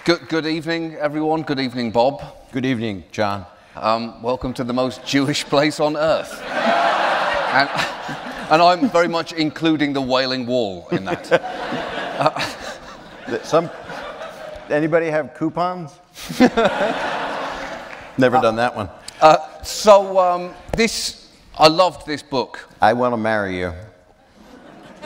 Good evening, everyone. Good evening, Bob. Good evening, John. Welcome to the most Jewish place on earth. And I'm very much including the Wailing Wall in that. Anybody have coupons? Never done that one. I loved this book. I Want to Marry You.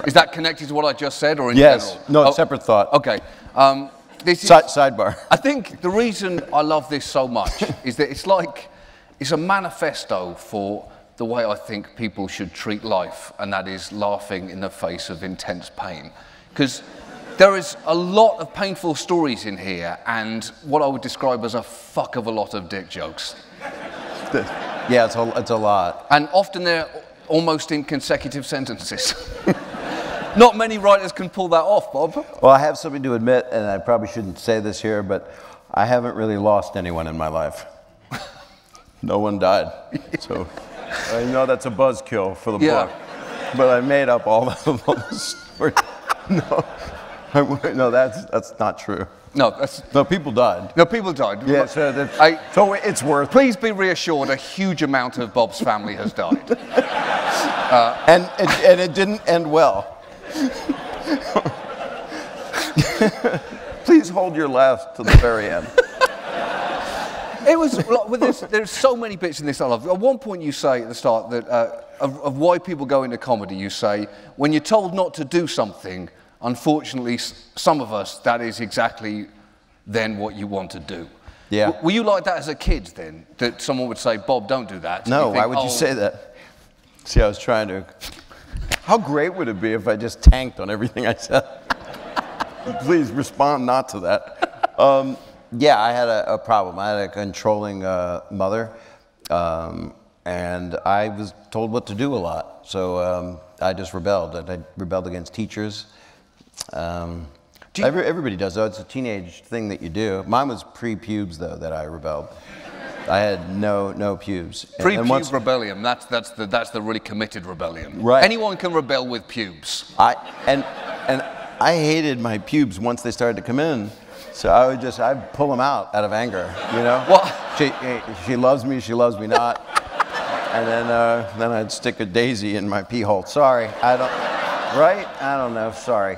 Is that connected to what I just said, or in yes. general? No, separate thought. Okay. Sidebar. I think the reason I love this so much is that it's a manifesto for the way I think people should treat life, and that is laughing in the face of intense pain. Because there is a lot of painful stories in here, and what I would describe as a fuck of a lot of dick jokes. Yeah, it's a lot. And often they're almost in consecutive sentences. Not many writers can pull that off, Bob. Well, I have something to admit, and I probably shouldn't say this here, but I haven't really lost anyone in my life. No one died. So I know that's a buzzkill for the book. But I made up all the stories. No, that's not true. No, people died. No, people died. Yeah, so it's worth. Please be reassured, a huge amount of Bob's family has died. And it didn't end well. Please hold your laugh to the very end. It was with this. There's so many bits in this I love. At one point, you say at the start that of why people go into comedy. You say when you're told not to do something, unfortunately, some of us, that is exactly then what you want to do. Yeah. Were you like that as a kid then? That someone would say, "Bob, don't do that." No. Why would you say that? See, I was trying to. How great would it be if I just tanked on everything I said? Please respond not to that. Yeah, I had a problem. I had a controlling mother, and I was told what to do a lot. So I just rebelled. I rebelled against teachers. Everybody does, though. It's a teenage thing that you do. Mine was pre-pubes, though, that I rebelled. I had no pubes. Pre-pube rebellion. That's the really committed rebellion. Right. Anyone can rebel with pubes. And I hated my pubes once they started to come in. So I'd pull them out of anger, you know? What? She loves me, she loves me not. And then I'd stick a daisy in my pee hole. Sorry, right? I don't know, sorry.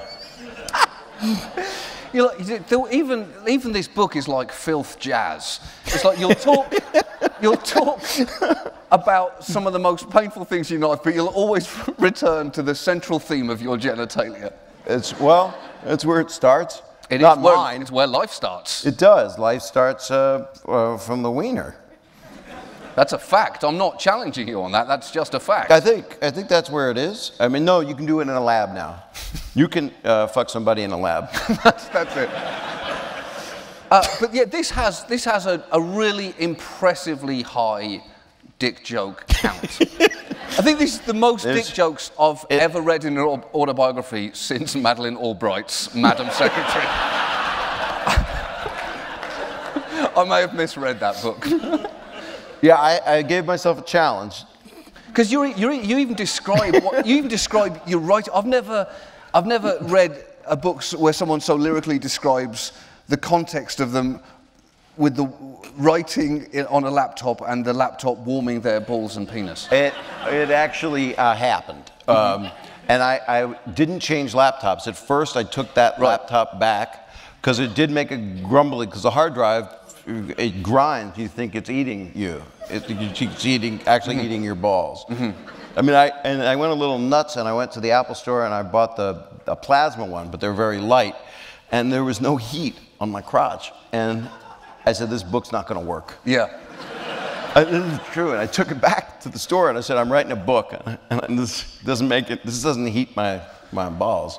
Even this book is like filth jazz. It's like you'll talk about some of the most painful things in your life, but you'll always return to the central theme of your genitalia. It's where it starts. Not mine. It's where life starts. It does. Life starts from the wiener. That's a fact. I'm not challenging you on that. That's just a fact. I think that's where it is. I mean, no, you can do it in a lab now. You can fuck somebody in a lab. that's it. But yeah, this has a really impressively high dick joke count. I think this is the most dick jokes I've ever read in an autobiography since Madeleine Albright's Madam Secretary. I may have misread that book. Yeah, I gave myself a challenge. Because you even describe your writing. I've never read a book where someone so lyrically describes the context of them with the writing on a laptop and the laptop warming their balls and penis. It actually happened. And I didn't change laptops. At first, I took that laptop back because it did make a grumbling, because the hard drive, it grinds. You think it's eating you. It's actually eating your balls. I mean, I went a little nuts, and I went to the Apple store and I bought a plasma one, but they're very light, and there was no heat on my crotch. And I said, this book's not going to work. Yeah. This is true, and I took it back to the store and I said, I'm writing a book, and this doesn't heat my balls.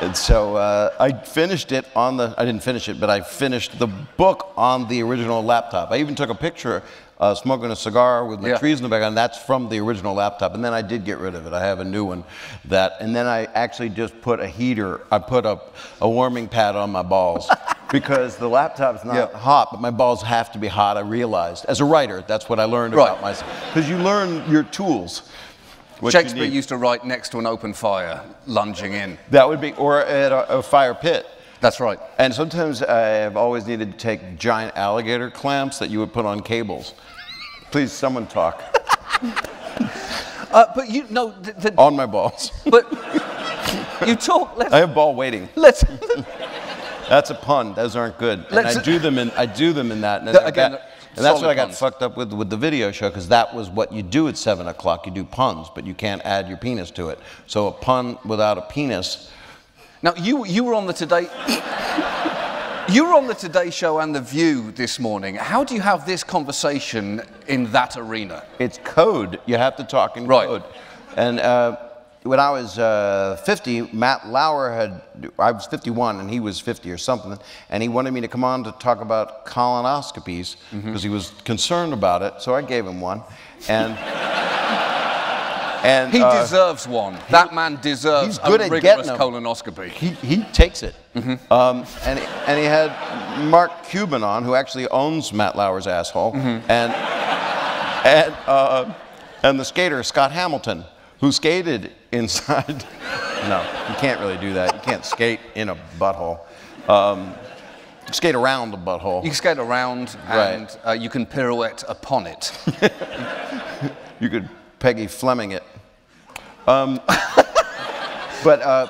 And so I finished it I didn't finish it, but I finished the book on the original laptop. I even took a picture smoking a cigar with my trees in the background. That's from the original laptop, and then I did get rid of it. I have a new one, and then I actually just put a heater. I put a warming pad on my balls because the laptop's not hot, but my balls have to be hot. I realized as a writer, that's what I learned about myself, because you learn your tools. Shakespeare used to write next to an open fire, lunging in. That would be, or at a fire pit. That's right. And sometimes I've always needed to take giant alligator clamps that you would put on cables. Please, someone talk. But you know... On my balls. But you talk... I have ball waiting. Let's... That's a pun. Those aren't good. And I do them in that. And again, and that's what I got fucked up with the video show, because that was what you do at 7 o'clock. You do puns, but you can't add your penis to it. So a pun without a penis... Now, you were on the Today... You were on the Today Show and The View this morning. How do you have this conversation in that arena? It's code. You have to talk in code. And when I was 50, Matt Lauer I was 51 and he was 50 or something, and he wanted me to come on to talk about colonoscopies because he was concerned about it, so I gave him one. And he deserves one. That man deserves a rigorous colonoscopy. He takes it. And he had Mark Cuban on, who actually owns Matt Lauer's asshole, and the skater Scott Hamilton, who skated inside. No, you can't really do that. You can't skate in a butthole. Skate around a butthole. You can skate around, and you can pirouette upon it. You could Peggy Fleming it.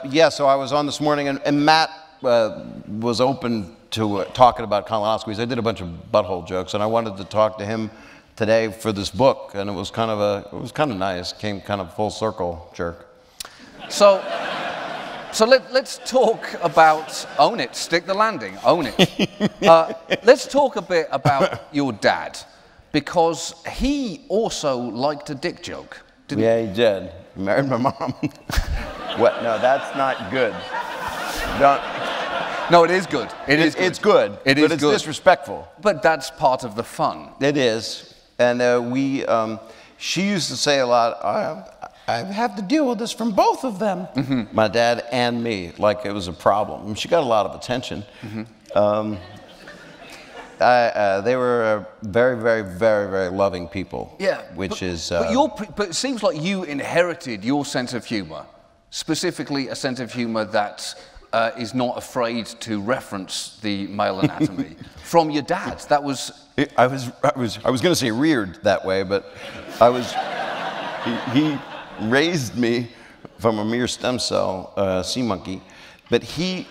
Yeah, so I was on this morning, and Matt was open to talking about colonoscopies. I did a bunch of butthole jokes, and I wanted to talk to him today for this book, and it was kind of nice. Came kind of full circle, jerk. So let's talk about own it, stick the landing, own it. Let's talk a bit about your dad, because he also liked a dick joke. Yeah, he did. He married my mom. What? No, that's not good. No, it is good. It's good. But it's disrespectful. But that's part of the fun. It is. And she used to say a lot, I have to deal with this from both of them. My dad and me, like it was a problem. And she got a lot of attention. They were very, very, very, very loving people. Yeah. But it seems like you inherited your sense of humor, specifically a sense of humor that is not afraid to reference the male anatomy from your dad. That was. I was going to say reared that way, but he raised me from a mere stem cell sea monkey, but he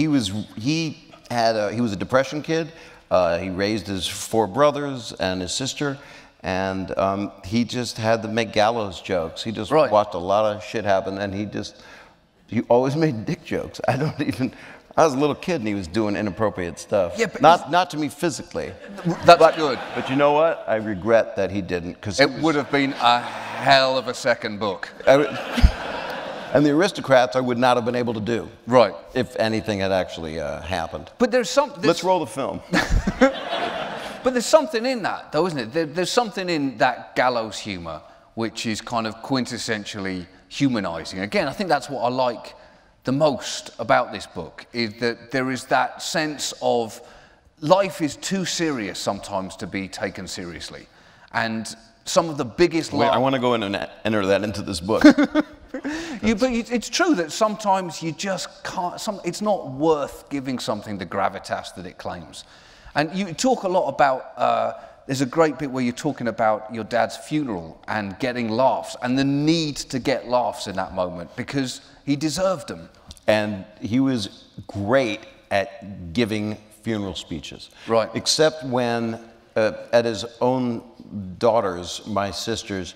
was a depression kid. He raised his 4 brothers and his sister, and he just had to make gallows jokes. He just watched a lot of shit happen, and he always made dick jokes. I was a little kid, and he was doing inappropriate stuff. Yeah, but not to me physically. That's good. But you know what? I regret that he didn't, because it would have been a hell of a second book. And the Aristocrats I would not have been able to do. Right. If anything had actually happened. But let's roll the film. But there's something in that, though, isn't it? There's something in that gallows humor which is kind of quintessentially humanizing. Again, I think that's what I like the most about this book, is that there is that sense of life is too serious sometimes to be taken seriously. And some of the biggest... Wait, I want to go in and enter that into this book. But it's true that sometimes you just can't, it's not worth giving something the gravitas that it claims. And you talk a lot about, there's a great bit where you're talking about your dad's funeral and getting laughs and the need to get laughs in that moment because he deserved them. And he was great at giving funeral speeches. Right. Except when, at his own daughters, my sisters,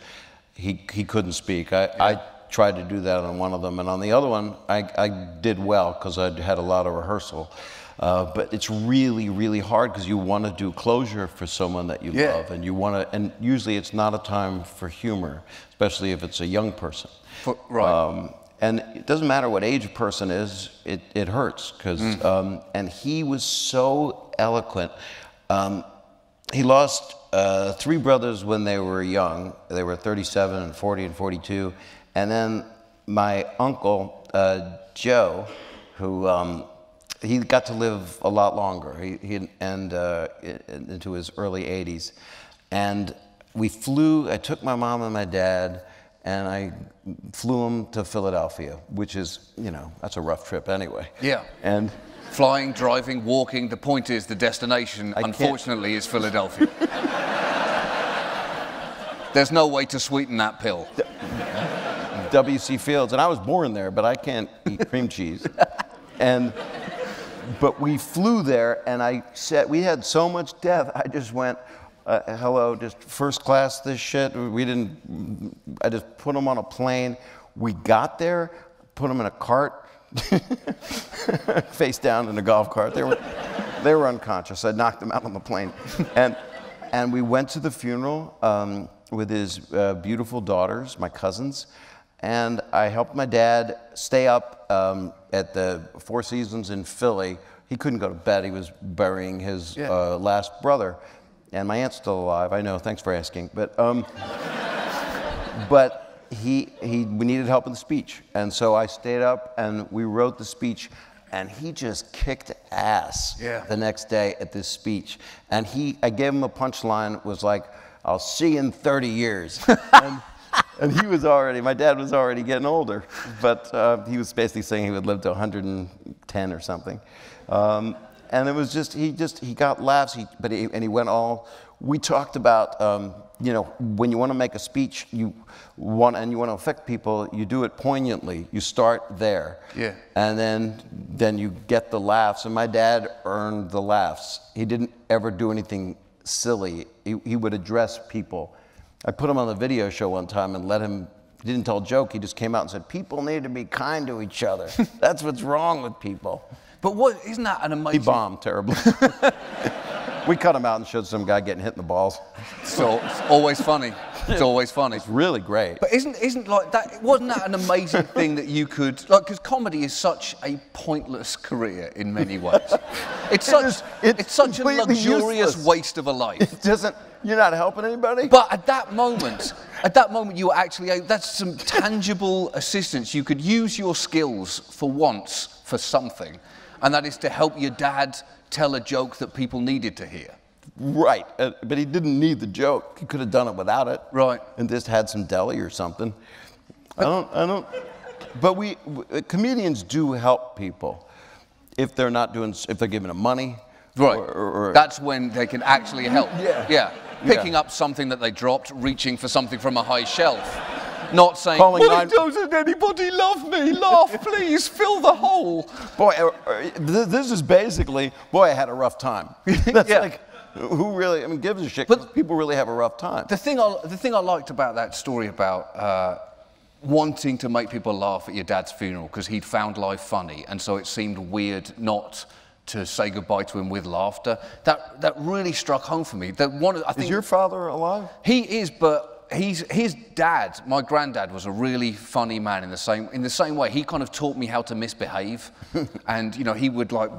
he couldn't speak. I tried to do that on one of them, and on the other one, I did well because I had a lot of rehearsal. But it's really, really hard because you want to do closure for someone that you love, and you want to. And usually, it's not a time for humor, especially if it's a young person. Right. And it doesn't matter what age a person is; it hurts because. And he was so eloquent. He lost 3 brothers when they were young. They were 37 and 40 and 42. And then my uncle, Joe, who he got to live a lot longer, into his early 80s. And we flew, I took my mom and my dad, and I flew him to Philadelphia, which is, you know, that's a rough trip anyway. Yeah. And flying, driving, walking, the point is the destination, unfortunately, is Philadelphia. There's no way to sweeten that pill. W.C. Fields, and I was born there, but I can't eat cream cheese. But we flew there, and I said, we had so much death, I just went, hello, just first class this shit. I just put them on a plane. We got there, put them in a cart, face down in a golf cart. They were unconscious. I knocked them out on the plane. And we went to the funeral with his beautiful daughters, my cousins. And I helped my dad stay up at the Four Seasons in Philly. He couldn't go to bed. He was burying his last brother. And my aunt's still alive. I know, thanks for asking. But we needed help in the speech. And so I stayed up and we wrote the speech. And he just kicked ass the next day at this speech. And I gave him a punchline, was like, I'll see you in 30 years. And he was my dad was already getting older, but he was basically saying he would live to 110 or something. And it was just, he got laughs, and he went all, we talked about, you know, when you want to make a speech, you want to affect people, you do it poignantly. You start there. Yeah. And then you get the laughs, and my dad earned the laughs. He didn't ever do anything silly. He would address people. I put him on the video show one time and he didn't tell a joke, he just came out and said, people need to be kind to each other. That's what's wrong with people. But isn't that an amazing... He bombed terribly. We cut him out and showed some guy getting hit in the balls. So it's always funny. It's always funny. It's really great. But isn't like that, wasn't that an amazing thing that you could, like, because comedy is such a pointless career in many ways. It's such a luxurious waste of a life. It doesn't, you're not helping anybody? But at that moment you were actually, that's some tangible assistance. You could use your skills for once for something, and that is to help your dad tell a joke that people needed to hear. Right, but he didn't need the joke. He could have done it without it. Right. And just had some deli or something. But comedians do help people if they're giving them money. Right. That's when they can actually help. Yeah. Picking up something that they dropped, reaching for something from a high shelf. Not saying, why doesn't anybody love me? Laugh, please, fill the hole. Boy, this is basically, boy, I had a rough time. That's like, who really, gives a shit? But people really have a rough time. The thing I liked about that story about wanting to make people laugh at your dad's funeral because he'd found life funny, and so it seemed weird not to say goodbye to him with laughter. That really struck home for me. Is your father alive? He is, but his dad, my granddad, was a really funny man in the same way. He kind of taught me how to misbehave, and you know, he would like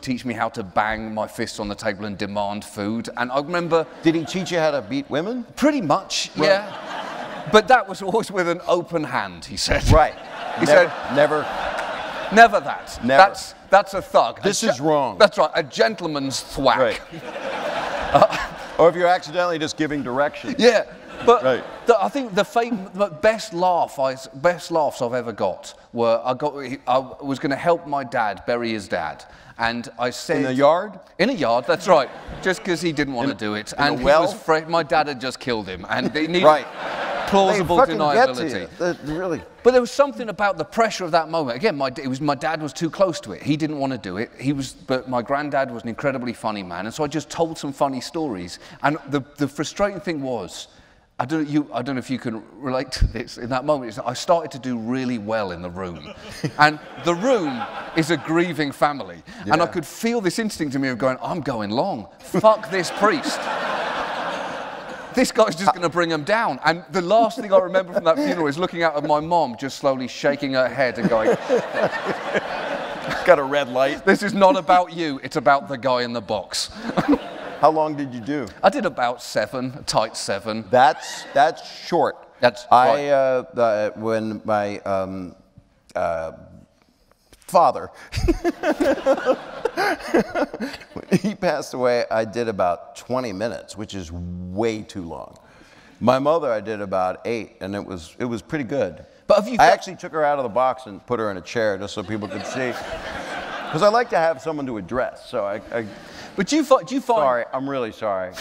teach me how to bang my fists on the table and demand food. And I remember. Did he teach you how to beat women? Pretty much, right. Yeah. But that was always with an open hand, he said. Right. He said never that. Never. That's a thug. This is wrong. That's right. A gentleman's thwack. Right. Or if you're accidentally just giving directions. Yeah. But right. I think the best laughs I've ever got were I was going to help my dad bury his dad, and I said in a yard. In a yard, that's right. Just because he didn't want to do it, and my dad had just killed him, and they needed plausible deniability. Really. But there was something about the pressure of that moment. Again, my dad was too close to it. He didn't want to do it. But my granddad was an incredibly funny man, and so I just told some funny stories. And the frustrating thing was, I don't know if you can relate to this. In that moment, I started to do really well in the room, and the room is a grieving family, and I could feel this instinct in me of going, I'm going long. Fuck this priest. This guy's just going to bring him down. And the last thing I remember from that funeral is looking out at my mom, just slowly shaking her head and going, got a red light. This is not about you. It's about the guy in the box. How long did you do? I did about 7, a tight 7. That's short. That's right. When my father, when he passed away, I did about 20 minutes, which is way too long. My mother, I did about 8, and it was pretty good. But have you? I actually took her out of the box and put her in a chair just so people could see. Because I like to have someone to address. So But do you find? Sorry, I'm really sorry.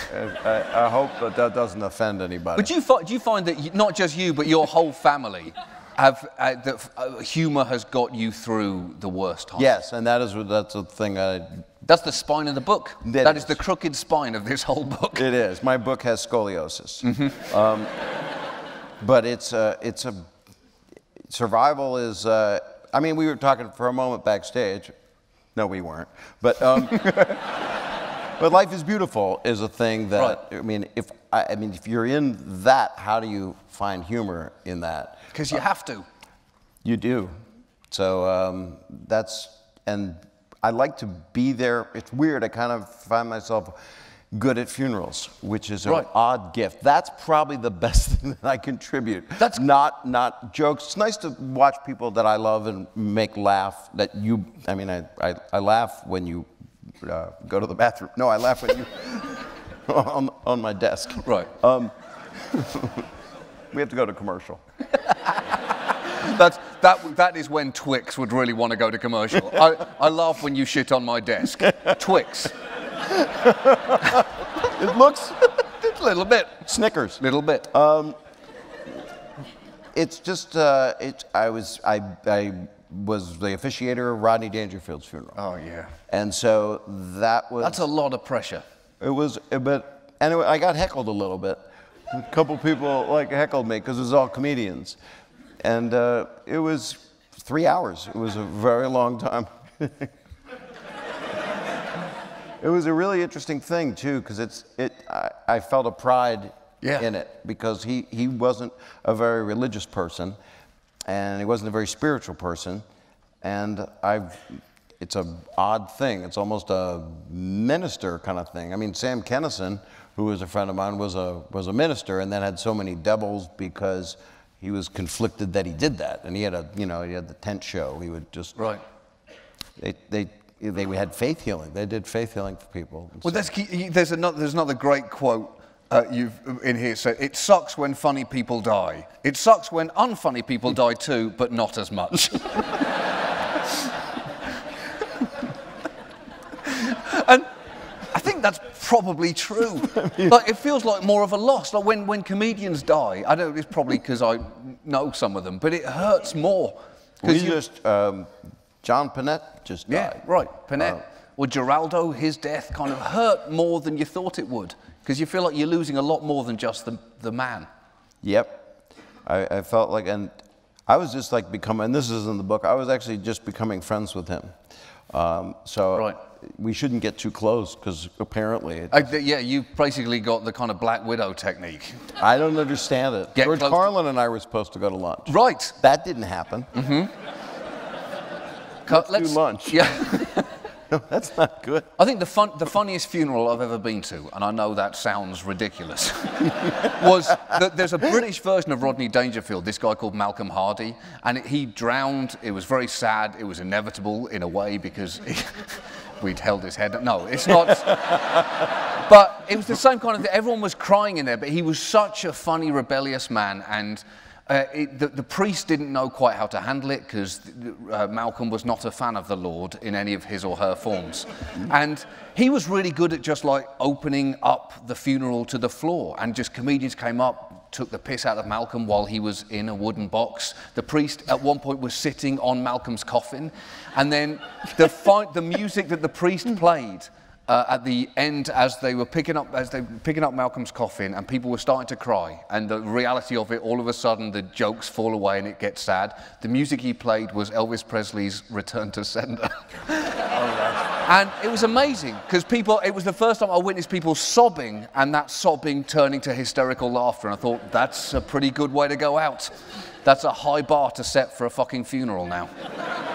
I hope that doesn't offend anybody. But do you find that not just you, but your whole family have that humor has got you through the worst times? Yes, and that's the thing. That's the spine of the book. That is is the crooked spine of this whole book. It is. My book has scoliosis. But survival is. I mean, we were talking for a moment backstage. No, we weren't. But but life is beautiful is a thing that Right. I mean, if you're in that, how do you find humor in that? Because you have to. You do. So and I like to be there. It's weird. I kind of find myself good at funerals, which is an odd gift. That's probably the best thing that I contribute. That's not jokes. It's nice to watch people that I love and make laugh. I laugh when you go to the bathroom. No, I laugh when you on my desk. Right. We have to go to commercial. That is when Twix would really want to go to commercial. I laugh when you shit on my desk. Twix. It looks a little bit. Snickers. Little bit. It's just I was the officiator of Rodney Dangerfield's funeral. Oh yeah. And so that's a lot of pressure. It was, but anyway, I got heckled a little bit. A couple people heckled me because it was all comedians, and it was 3 hours. It was a very long time. It was a really interesting thing too, because I felt a pride in it, because he wasn't a very religious person, and he wasn't a very spiritual person, and it's an odd thing. It's almost a minister kind of thing. I mean, Sam Kinison, who was a friend of mine, was a minister, and then had so many devils because he was conflicted that he did that, and he had he had the tent show. He would just They had faith healing. They did faith healing for people. Well, there's another great quote you've in here. So it sucks when funny people die. It sucks when unfunny people die too, but not as much. And I think that's probably true. Like, it feels like more of a loss. Like when comedians die, I don't know, it's probably because I know some of them, but it hurts more. John Panette just died. Yeah, right, Panette. Or Geraldo, his death kind of hurt more than you thought it would, because you feel like you're losing a lot more than just the man. Yep. I felt like, and I was just like becoming, and this is in the book, I was actually just becoming friends with him. We shouldn't get too close, because apparently yeah, you basically got the kind of Black Widow technique. I don't understand it. George Carlin and I were supposed to go to lunch. Right. That didn't happen. Let's do lunch. Yeah. No, that's not good. I think the funniest funeral I've ever been to, and I know that sounds ridiculous, was that there's a British version of Rodney Dangerfield, this guy called Malcolm Hardy, and he drowned. It was very sad. It was inevitable in a way, because we'd held his head. No, it's not. But it was the same kind of thing. Everyone was crying in there, but he was such a funny, rebellious man, and the priest didn't know quite how to handle it, because Malcolm was not a fan of the Lord in any of his or her forms. And he was really good at just like opening up the funeral to the floor, and just comedians came up, took the piss out of Malcolm while he was in a wooden box. The priest at one point was sitting on Malcolm's coffin, and then the music that the priest played at the end, as they were picking up Malcolm's coffin, and people were starting to cry, and the reality of it, all of a sudden the jokes fall away and it gets sad. The music he played was Elvis Presley's Return to Sender. And it was amazing, because it was the first time I witnessed people sobbing, and that sobbing turning to hysterical laughter, and I thought, that's a pretty good way to go out. That's a high bar to set for a fucking funeral now.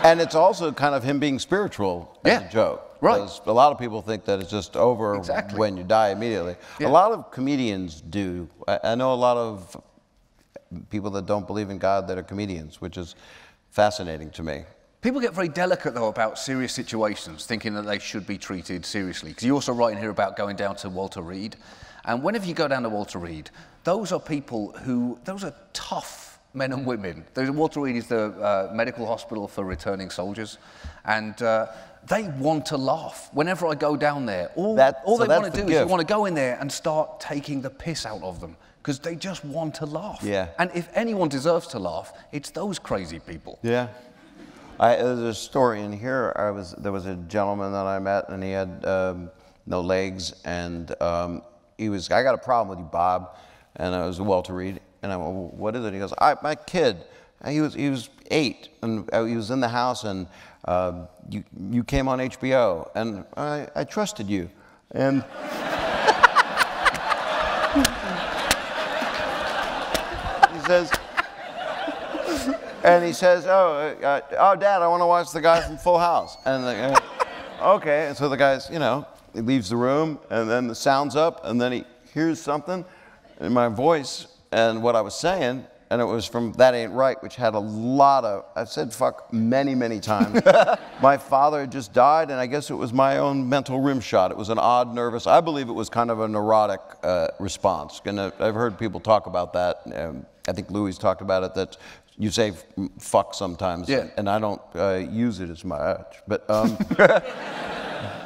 And it's also kind of him being spiritual as a joke. Right. Because a lot of people think that it's just over when you die immediately. Yeah. A lot of comedians do. I know a lot of people that don't believe in God that are comedians, which is fascinating to me. People get very delicate, though, about serious situations, thinking that they should be treated seriously. Because you also write in here about going down to Walter Reed, And whenever you go down to Walter Reed, those are people those are tough men and women. Walter Reed is the medical hospital for returning soldiers, and they want to laugh. Whenever I go down there, all they want to do is they want to go in there and start taking the piss out of them, because they just want to laugh. Yeah. And if anyone deserves to laugh, it's those crazy people. Yeah. There's a story in here. There was a gentleman that I met, and he had no legs, and I got a problem with you, Bob. And I was Walter Reed, and I went, well, what is it? He goes, my kid. He was 8, and he was in the house, and you came on HBO, and I trusted you, and. He says, oh, Dad, I want to watch the guy from Full House. And okay, and so the guy's, he leaves the room, and then the sound's up, and then he hears something in my voice and what I was saying, and it was from That Ain't Right, which had a lot of, I've said fuck many, many times. My father had just died, and I guess it was my own mental rim shot. It was an odd, nervous, I believe it was kind of a neurotic response. And I've heard people talk about that. I think Louis talked about it, that you say fuck sometimes, and I don't use it as much. But,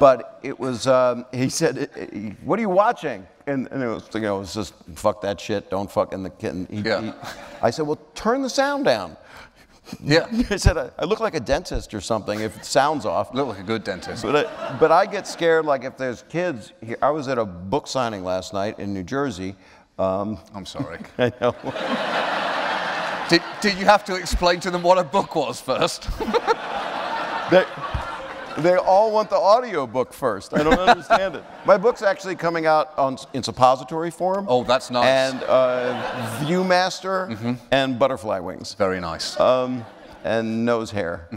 but it was, he said, what are you watching? And it was, it was just fuck that shit, don't fuck in the kitten. I said, well, turn the sound down. Yeah. I said, I look like a dentist or something if it sounds off. You look like a good dentist. But I get scared, like if there's kids here. I was at a book signing last night in New Jersey. I'm sorry. I know. Did you have to explain to them what a book was first? They all want the audio book first. I don't understand it. My book's actually coming out in suppository form. Oh, that's nice. And Viewmaster and Butterfly Wings. Very nice. And nose hair.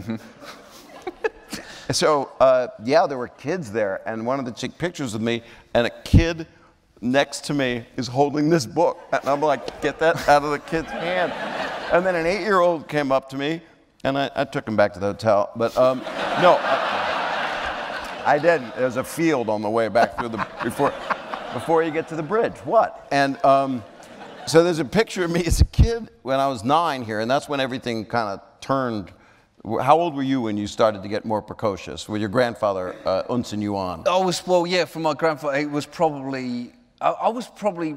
So, yeah, there were kids there, and one of the took pictures of me, and a kid next to me is holding this book. And I'm like, get that out of the kid's hand. And then an 8-year-old came up to me, and I took him back to the hotel. But no, I didn't. There's a field on the way back through the, before you get to the bridge. What? And so there's a picture of me as a kid when I was 9 here, and that's when everything kind of turned. How old were you when you started to get more precocious? With your grandfather unsing you on? Well, yeah, from my grandfather, it was probably, I was probably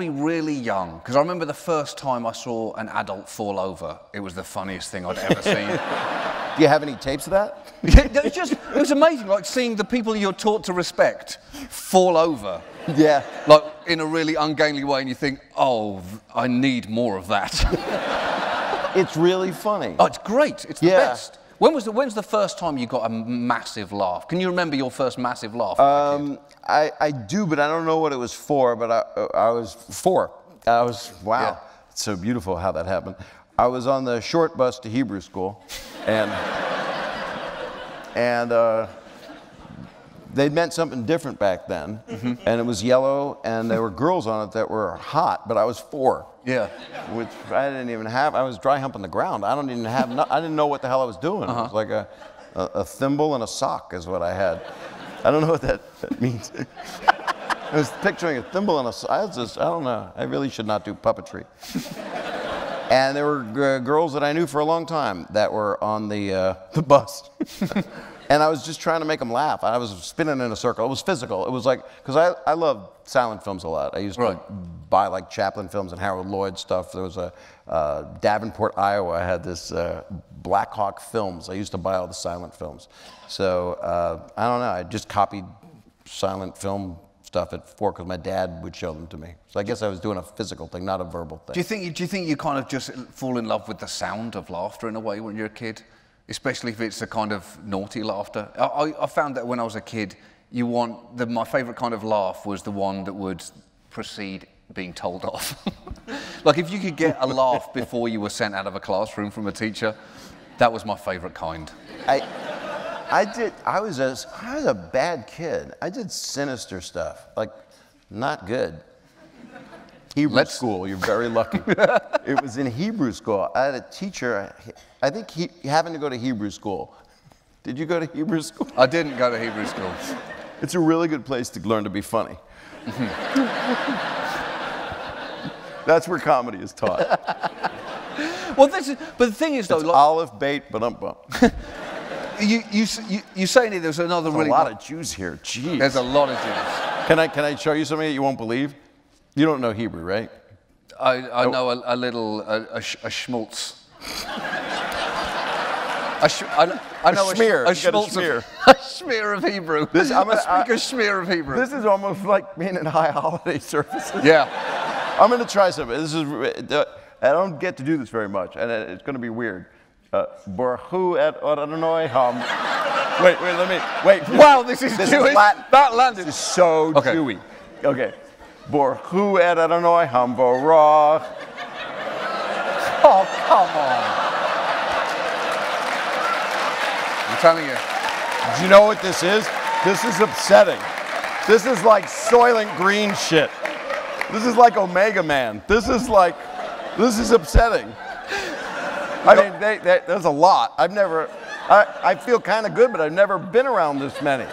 really young, because I remember the first time I saw an adult fall over. It was the funniest thing I'd ever seen. Do you have any tapes of that? It was amazing, like seeing the people you're taught to respect fall over. Yeah. Like in a really ungainly way, and you think, oh, I need more of that. It's really funny. Oh, it's great. It's the best. When's the first time you got a massive laugh? Can you remember your first massive laugh? I do, but I don't know what it was for, but I was 4. Wow. Yeah. It's so beautiful how that happened. I was on the short bus to Hebrew school, and they meant something different back then, and it was yellow, and there were girls on it that were hot, but I was 4. Yeah. Which I didn't even have. I was dry humping the ground. I didn't know what the hell I was doing. It was like a thimble and a sock is what I had. I don't know what that means. I was picturing a thimble and a sock. I don't know. I really should not do puppetry. And there were girls that I knew for a long time that were on the bus. And I was just trying to make them laugh. I was spinning in a circle. It was physical. It was like, because I love silent films a lot. I used to buy like Chaplin films and Harold Lloyd stuff. There was a Davenport, Iowa. I had this Black Hawk Films. I used to buy all the silent films. So I don't know. I just copied silent film stuff at 4 because my dad would show them to me. So I guess I was doing a physical thing, not a verbal thing. Do you think you kind of just fall in love with the sound of laughter in a way when you're a kid? Especially if it's a kind of naughty laughter. I found that when I was a kid, my favourite kind of laugh was the one that would precede being told off. Like if you could get a laugh before you were sent out of a classroom from a teacher, that was my favourite kind. I was a bad kid. I did sinister stuff, like not good. Hebrew school, you're very lucky. It was in Hebrew school. I had a teacher, I think he happened to go to Hebrew school. Did you go to Hebrew school? I didn't go to Hebrew school. It's a really good place to learn to be funny. That's where comedy is taught. Well, but the thing is, though, it's like, olive bait, but you saying it, there's another There's really a lot of Jews here. Jeez. There's a lot of Jews. Can I show you something that you won't believe? You don't know Hebrew, right? I know a little schmaltz. I know a schmear. A schmear of Hebrew. I'm a speaker schmear of Hebrew. This is almost like being in high holiday services. Yeah. I'm going to try something. I don't get to do this very much, and it's going to be weird. Borchu et Adonai ham. Wait. Wow, this is Jewish. That landed. This is so Jewy. Okay. Borchu et Adonai ham vorach. Oh, come on. I'm telling you. Do you know what this is? This is upsetting. This is like Soylent Green shit. This is like Omega Man. This is upsetting. I mean, there's a lot. I feel kind of good, but I've never been around this many.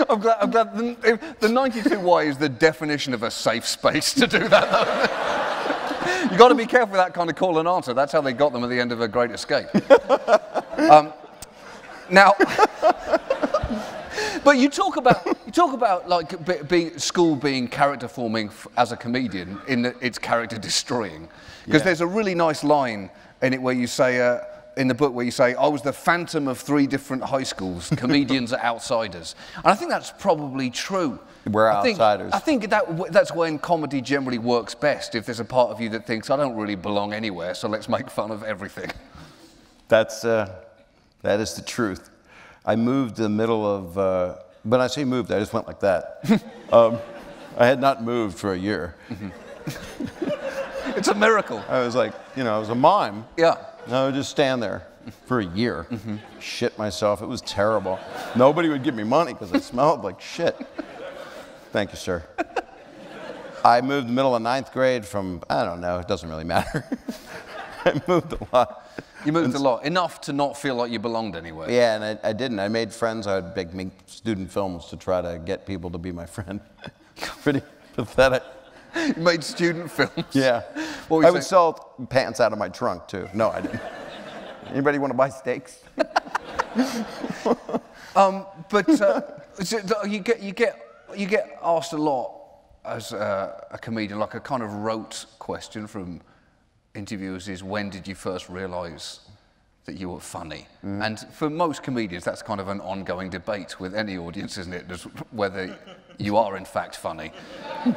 I'm glad the 92Y is the definition of a safe space to do that, though. You've got to be careful with that kind of call and answer. That's how they got them at the end of A Great Escape. Now, but you talk about like school being character forming as a comedian in that it's character destroying, because there's a really nice line in it where you say in the book where you say, I was the phantom of 3 different high schools. Comedians are outsiders, and I think that's probably true. We're outsiders. I think that's when comedy generally works best. If there's a part of you that thinks I don't really belong anywhere, so let's make fun of everything. That is the truth. I moved in the middle of, when I say moved, I just went like that. I had not moved for a year. It's a miracle. I was like, I was a mime. Yeah. I would just stand there for a year, shit myself. It was terrible. Nobody would give me money because I smelled like shit. Thank you, sir. I moved in the middle of 9th grade from, I don't know, it doesn't really matter. I moved a lot. You moved a lot, enough to not feel like you belonged anywhere. Yeah, and I didn't. I made friends. I would make student films to try to get people to be my friend. Pretty pathetic. You made student films? Yeah. I would sell pants out of my trunk, too. No, I didn't. Anybody want to buy steaks? So you get asked a lot as a comedian, like a kind of rote question from interviewers is, when did you first realize that you were funny? And for most comedians, that's kind of an ongoing debate with any audience, isn't it? Just whether you are in fact funny.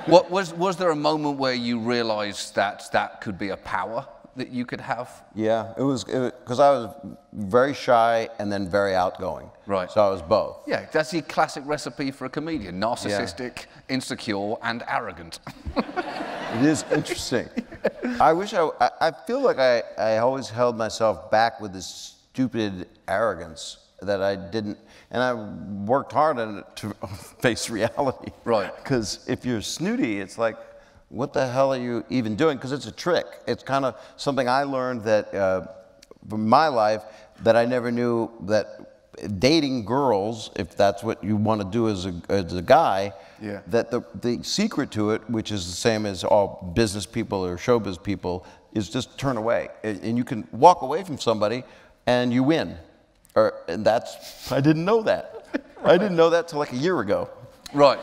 Was there a moment where you realized that could be a power that you could have? Yeah, it was because I was very shy and then very outgoing. Right. So I was both. Yeah, that's the classic recipe for a comedian: narcissistic, insecure, and arrogant. It is interesting. I wish I feel like I always held myself back with this stupid arrogance that I didn't, and I worked hard on it to face reality. Right. Because if you're snooty, it's like, what the hell are you even doing? Because it's a trick. It's kind of something I learned that from my life that I never knew, that dating girls, if that's what you want to do as a guy, that the secret to it, which is the same as all business people or showbiz people, is just turn away. And you can walk away from somebody and you win. And I didn't know that. Right. I didn't know that till like a year ago. Right.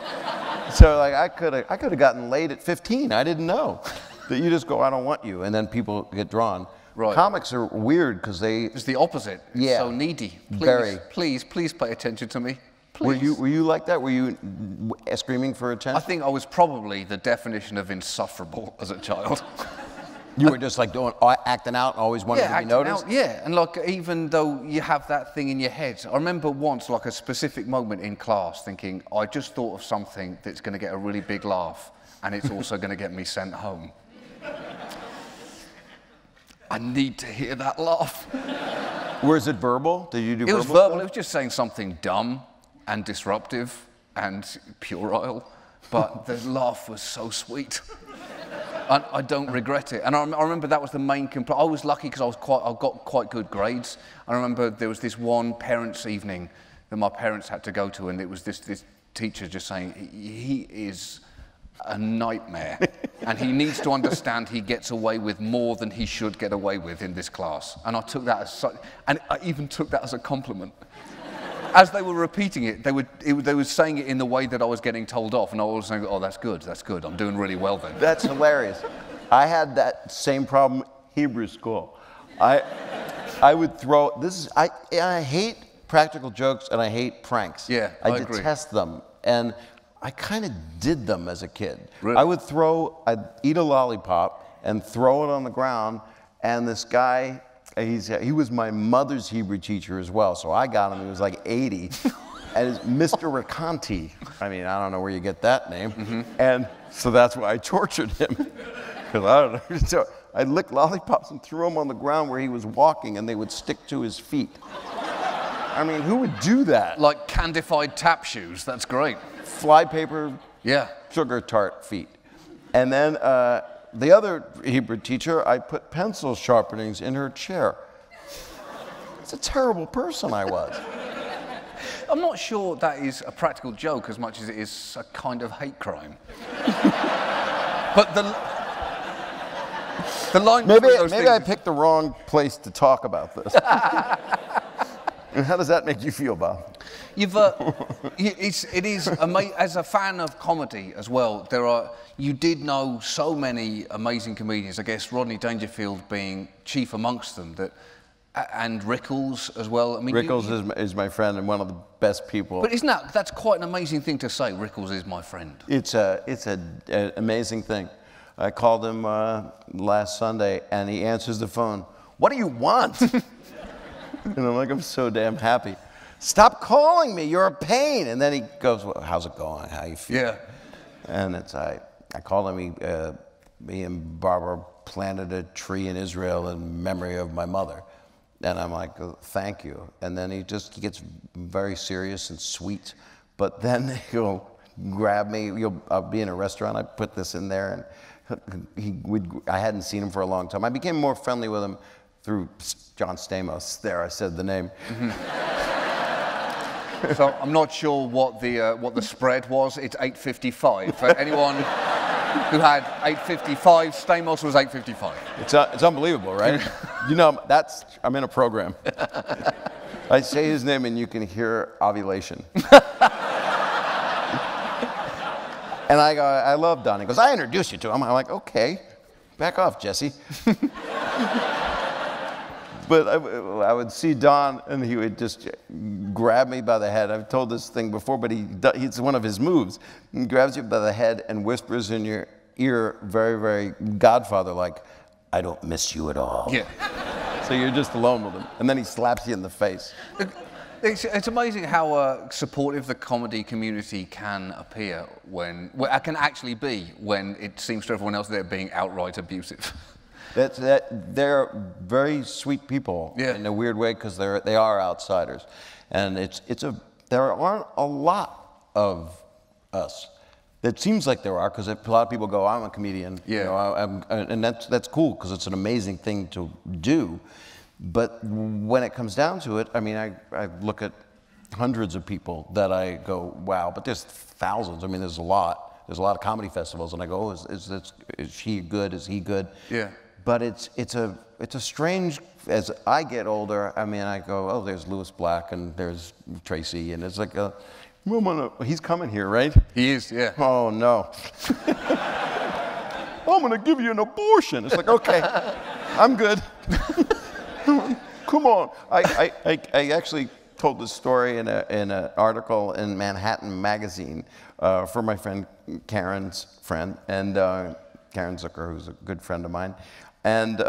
So like I could have gotten laid at 15. I didn't know that you just go, I don't want you, and then people get drawn. Right. Comics are weird because it's the opposite. It's so needy. Please pay attention to me. Please. Were you like that? Were you screaming for attention? I think I was probably the definition of insufferable as a child. You were just like acting out and always wanting to be noticed? Yeah, and like even though you have that thing in your head, I remember once like a specific moment in class thinking, I just thought of something that's going to get a really big laugh and it's also going to get me sent home. I need to hear that laugh. Was it verbal? Did you do verbal? It was verbal. Stuff? It was just saying something dumb and disruptive and puerile, but the laugh was so sweet. I don't regret it. And I remember that was the main complaint. I was lucky because I got quite good grades. I remember there was this one parents' evening that my parents had to go to, and it was this teacher just saying, he is a nightmare, and he needs to understand he gets away with more than he should get away with in this class. And I took that as such, and I even took that as a compliment. As they were repeating it, they were saying it in the way that I was getting told off, and I was saying, oh, that's good, I'm doing really well then. That's hilarious. I had that same problem Hebrew school. I would throw, I hate practical jokes and I hate pranks. Yeah, I agree. detest them. And I kind of did them as a kid. Really? I'd eat a lollipop and throw it on the ground, and this guy, he was my mother's Hebrew teacher as well, so I got him, he was like 80. And it's Mr. Raconti. I mean, I don't know where you get that name. Mm-hmm. And so that's why I tortured him. Because I don't know. So I licked lollipops and threw them on the ground where he was walking, and they would stick to his feet. I mean, who would do that? Like candified tap shoes, that's great. Flypaper, sugar tart feet. And then the other Hebrew teacher, I put pencil sharpenings in her chair. It's a terrible person I was. I'm not sure that is a practical joke as much as it is a kind of hate crime. But the line maybe those I picked the wrong place to talk about this. And how does that make you feel, Bob? It is amazing. As a fan of comedy as well, you did know so many amazing comedians. I guess Rodney Dangerfield being chief amongst them. And Rickles as well. I mean, Rickles is my friend and one of the best people. But that's quite an amazing thing to say? Rickles is my friend. It's an amazing thing. I called him last Sunday, and he answers the phone. What do you want? And I'm like, I'm so damn happy. Stop calling me, you're a pain. And then he goes, well, how's it going? How you feel? Yeah. And I called him, me and Barbara planted a tree in Israel in memory of my mother. And I'm like, oh, thank you. And then he gets very serious and sweet. But then he'll grab me, I'll be in a restaurant, I put this in there, and I hadn't seen him for a long time. I became more friendly with him through John Stamos. There, I said the name. Mm-hmm. So I'm not sure what the spread was. It's 8:55. For anyone who had 8:55, Stamos was 8:55. It's unbelievable, right? You know, I'm in a program. I say his name and you can hear ovulation. And I go, I love Don. He goes, I introduced you to him. I'm like, okay, back off, Jesse. But I would see Don, and he would just grab me by the head. I've told this thing before, but it's one of his moves. He grabs you by the head and whispers in your ear, very, very Godfather-like, I don't miss you at all. Yeah. So you're just alone with him. And then he slaps you in the face. It's amazing how supportive the comedy community can appear when actually be when it seems to everyone else they're being outright abusive. They're very sweet people in a weird way because they are outsiders, and there aren't a lot of us. It seems like there are because a lot of people go, I'm a comedian, and that's cool because it's an amazing thing to do. But when it comes down to it, I mean, I look at hundreds of people that I go, wow, but there's thousands. I mean, there's a lot. There's a lot of comedy festivals, and I go, oh, is she good? Is he good? Yeah. But it's a strange, as I get older, I mean, I go, oh, there's Louis Black and there's Tracy, and it's like, he's coming here, right? He is, yeah. Oh, no. I'm going to give you an abortion. It's like, okay, I'm good. Come on. I actually told this story in an article in Manhattan Magazine for my friend Karen's friend, and Karen Zucker, who's a good friend of mine. And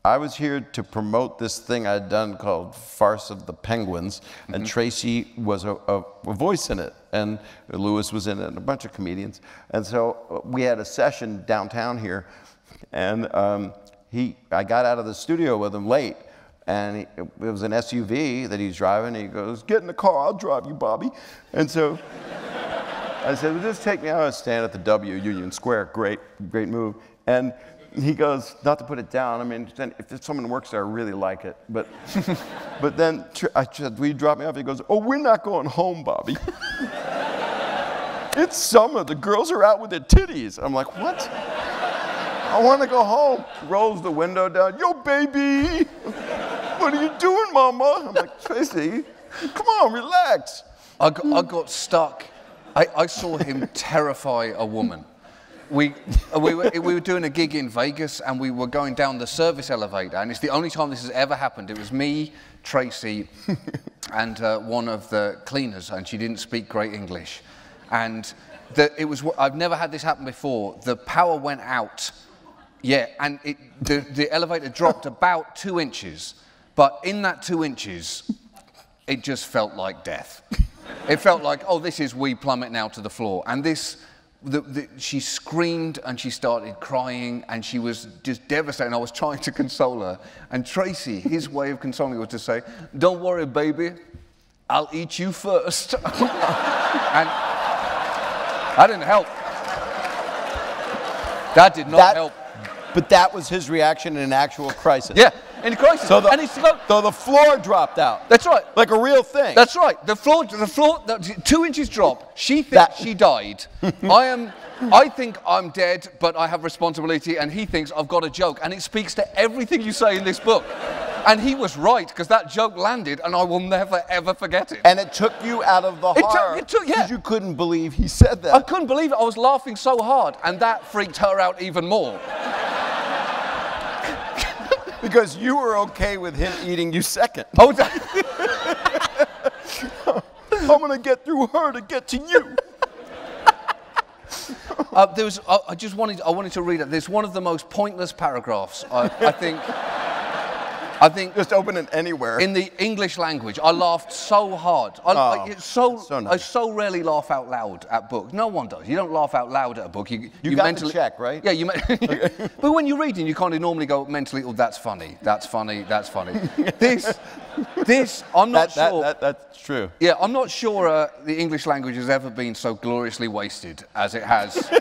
I was here to promote this thing I'd done called Farce of the Penguins, and Tracy was a voice in it, and Louis was in it, and a bunch of comedians. And so we had a session downtown here, and I got out of the studio with him late, and it was an SUV that he's driving, and he goes, get in the car, I'll drive you, Bobby. And so I said, well, just take me out and stand at the W, Union Square. Great move. And he goes, not to put it down, I mean, then if someone works there, I really like it. But, but then I said, will you drop me off? He goes, oh, we're not going home, Bobby. It's summer, the girls are out with their titties. I'm like, what? I want to go home. Rolls the window down, yo, baby. What are you doing, mama? I'm like, Tracy, come on, relax. I got stuck. I saw him terrify a woman. We were doing a gig in Vegas, and we were going down the service elevator, and it's the only time this has ever happened. It was me, Tracy, and one of the cleaners, and she didn't speak great English. And I've never had this happen before. The power went out, yeah, and the elevator dropped about 2 inches, but in that 2 inches, it just felt like death. It felt like, oh, this is we plummet now to the floor, and this. She screamed and she started crying and she was just devastated. I was trying to console her. And Tracy, his way of consoling her was to say, don't worry, baby, I'll eat you first. And that didn't help. That did not help. But that was his reaction in an actual crisis. Yeah, in a crisis. So the floor dropped out. That's right. Like a real thing. That's right. The 2 inches drop. She thinks she died. I think I'm dead, but I have responsibility, and he thinks I've got a joke. And it speaks to everything you say in this book. And he was right, because that joke landed, and I will never, ever forget it. And it took you out of the horror. It took, yeah. Because you couldn't believe he said that. I couldn't believe it. I was laughing so hard, and that freaked her out even more. Because you were okay with him eating you second. Oh, I'm going to get through her to get to you. I wanted to read it. There's one of the most pointless paragraphs, I think. Just open it anywhere. In the English language, I laughed so hard. I so rarely laugh out loud at books. No one does. You don't laugh out loud at a book. You got mentally the check, right? Yeah, okay. But when you're reading, you kind of normally go mentally, oh, that's funny, that's funny, that's funny. This, I'm not sure. That's true. Yeah, I'm not sure the English language has ever been so gloriously wasted as it has.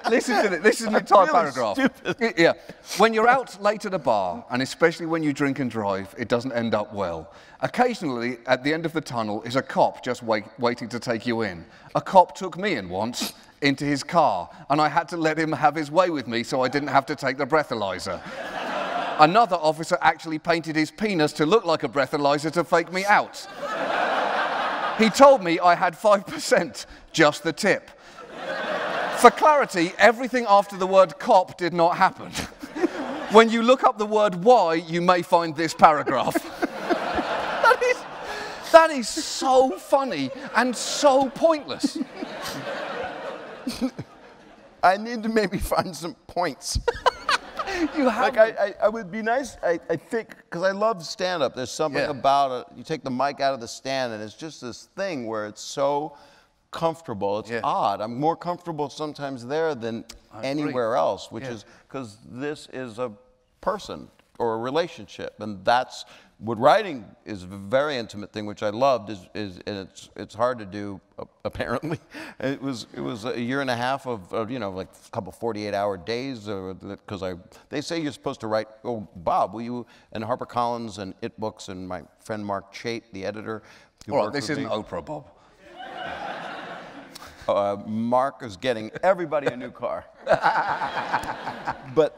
Listen to this. This is an entire paragraph. Stupid. Yeah. When you're out late at a bar, and especially when you drink and drive, it doesn't end up well. Occasionally, at the end of the tunnel, is a cop just waiting to take you in. A cop took me in once into his car, and I had to let him have his way with me so I didn't have to take the breathalyzer. Another officer actually painted his penis to look like a breathalyzer to fake me out. He told me I had 5%, just the tip. For clarity, everything after the word cop did not happen. When you look up the word why, you may find this paragraph. That is so funny and so pointless. I need to maybe find some points. You have. Like I would be nice, I think, because I love stand-up. There's something about it. You take the mic out of the stand, and it's just this thing where it's so comfortable. It's odd. I'm more comfortable sometimes there than anywhere else, which is because this is a person or a relationship, and that's what writing is a very intimate thing, which I loved. And it's hard to do apparently. It was a year and a half of you know, like a couple 48-hour days, because they say you're supposed to write. Oh, Bob, will you? And HarperCollins and It Books and my friend Mark Chait, the editor. All right, this isn't Oprah, Bob. Mark is getting everybody a new car. But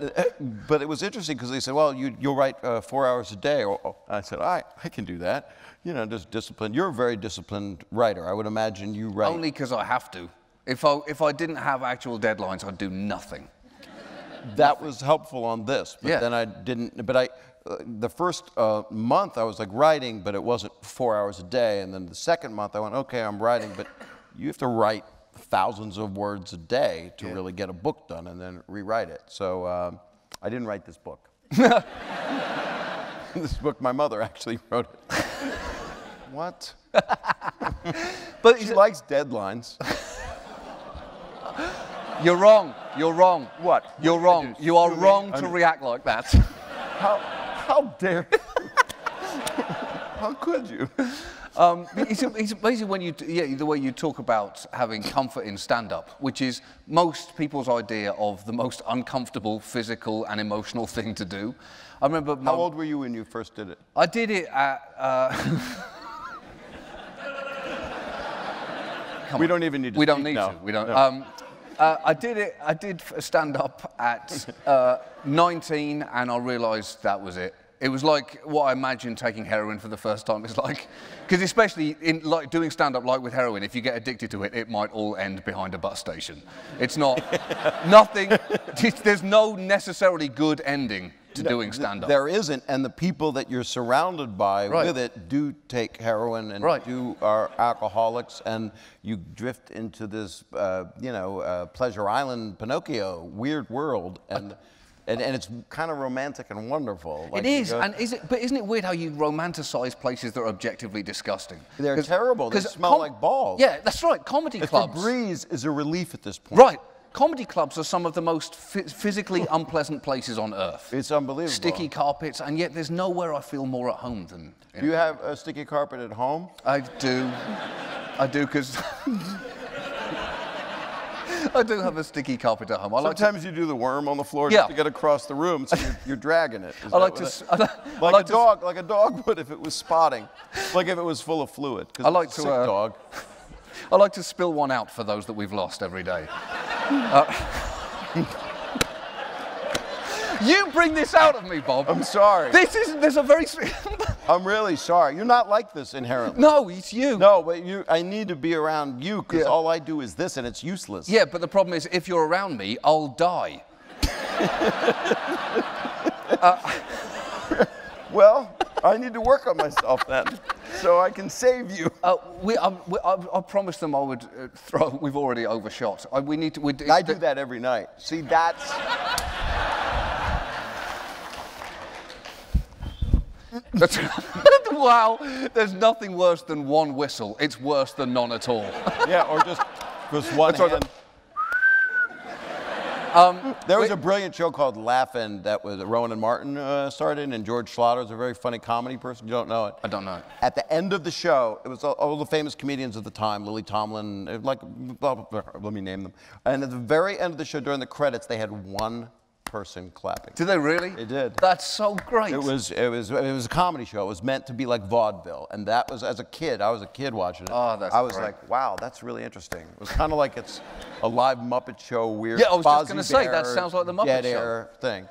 it was interesting because they said, well, you'll write 4 hours a day. I said, I can do that. You know, just disciplined. You're a very disciplined writer. I would imagine you write. Only because I have to. If I didn't have actual deadlines, I'd do nothing. That was helpful on this. But then I didn't. But the first month I was like writing, but it wasn't 4 hours a day. And then the second month I went, okay, I'm writing, but you have to write thousands of words a day to really get a book done and then rewrite it. So I didn't write this book. This book, my mother actually wrote it. What? But she likes deadlines. You're wrong. You're wrong. What? You're wrong. You are wrong to react like that. How dare you? How could you? It's amazing when the way you talk about having comfort in stand-up, which is most people's idea of the most uncomfortable physical and emotional thing to do. I remember. How old were you when you first did it? I did it at. We don't even need to. We don't need now. to. We don't. No. I did stand up at 19, and I realised that was it. It was like what I imagined taking heroin for the first time. It's like, because especially in like doing stand-up, like with heroin, if you get addicted to it, it might all end behind a bus station. It's not nothing. There's no necessarily good ending to doing stand-up. There isn't, and the people that you're surrounded by with it do take heroin and are alcoholics, and you drift into this, Pleasure Island, Pinocchio, weird world, and it's kind of romantic and wonderful. Like it is, but isn't it weird how you romanticize places that are objectively disgusting? They're terrible. They smell like balls. Yeah, that's right. Comedy clubs. Febreze is a relief at this point. Right. Comedy clubs are some of the most physically unpleasant places on earth. It's unbelievable. Sticky carpets, and yet there's nowhere I feel more at home than in Do you have a sticky carpet at home? I do. I do, because I do have a sticky carpet at home. Sometimes you do the worm on the floor just to get across the room, so you're dragging it. Like a dog would if it was spotting, like if it was full of fluid. I like to. Sick dog. I like to spill one out for those that we've lost every day. You bring this out of me, Bob. I'm sorry. There's a very... I'm really sorry. You're not like this inherently. No, it's you. No, but I need to be around you because all I do is this and it's useless. Yeah, but the problem is if you're around me, I'll die. Well, I need to work on myself then, so I can save you. I promised them I would throw. We've already overshot. I do that every night. See, that's. Wow, there's nothing worse than one whistle. It's worse than none at all. Yeah, or just one hand. There was a brilliant show called Laugh-In that was Rowan and Martin started, and George Schlotter's a very funny comedy person. You don't know it? I don't know it. At the end of the show, it was all the famous comedians of the time, Lily Tomlin, let me name them. And at the very end of the show, during the credits, they had one person clapping. Did they really? They did. That's so great. It was a comedy show. It was meant to be like vaudeville, and that was as a kid. I was a kid watching it. Oh, that's I was great. Like, wow, that's really interesting. It was kind of like it's a live Muppet Show, weird. Yeah, I was just going to say that sounds like the Muppet Dead Show Air thing.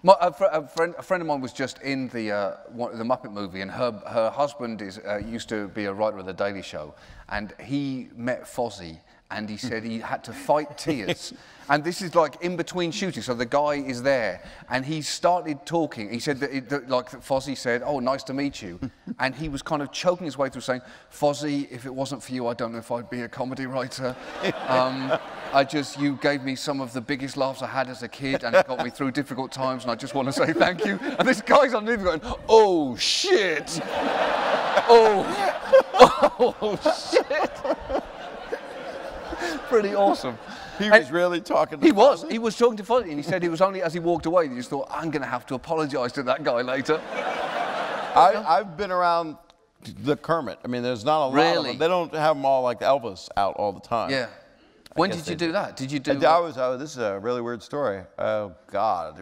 A friend of mine was just in the Muppet movie, and her husband used to be a writer of The Daily Show, and he met Fozzie, and he said he had to fight tears. And this is like in between shooting, so the guy is there, and he started talking. He said that Fozzie said, "Oh, nice to meet you," and he was kind of choking his way through saying, "Fozzie, if it wasn't for you, I don't know if I'd be a comedy writer. You gave me some of the biggest laughs I had as a kid, and it got me through difficult times, and I just want to say thank you." And this guy's underneath going, "Oh shit! Oh shit!" Pretty awesome. He was really talking to He was talking to Fozzie, and he said it was only as he walked away that he just thought, I'm going to have to apologise to that guy later. I've been around the Kermit. I mean, there's not a lot of them. They don't have them all like Elvis out all the time. Yeah. When did you do that? Did you do... This is a really weird story. Oh, God.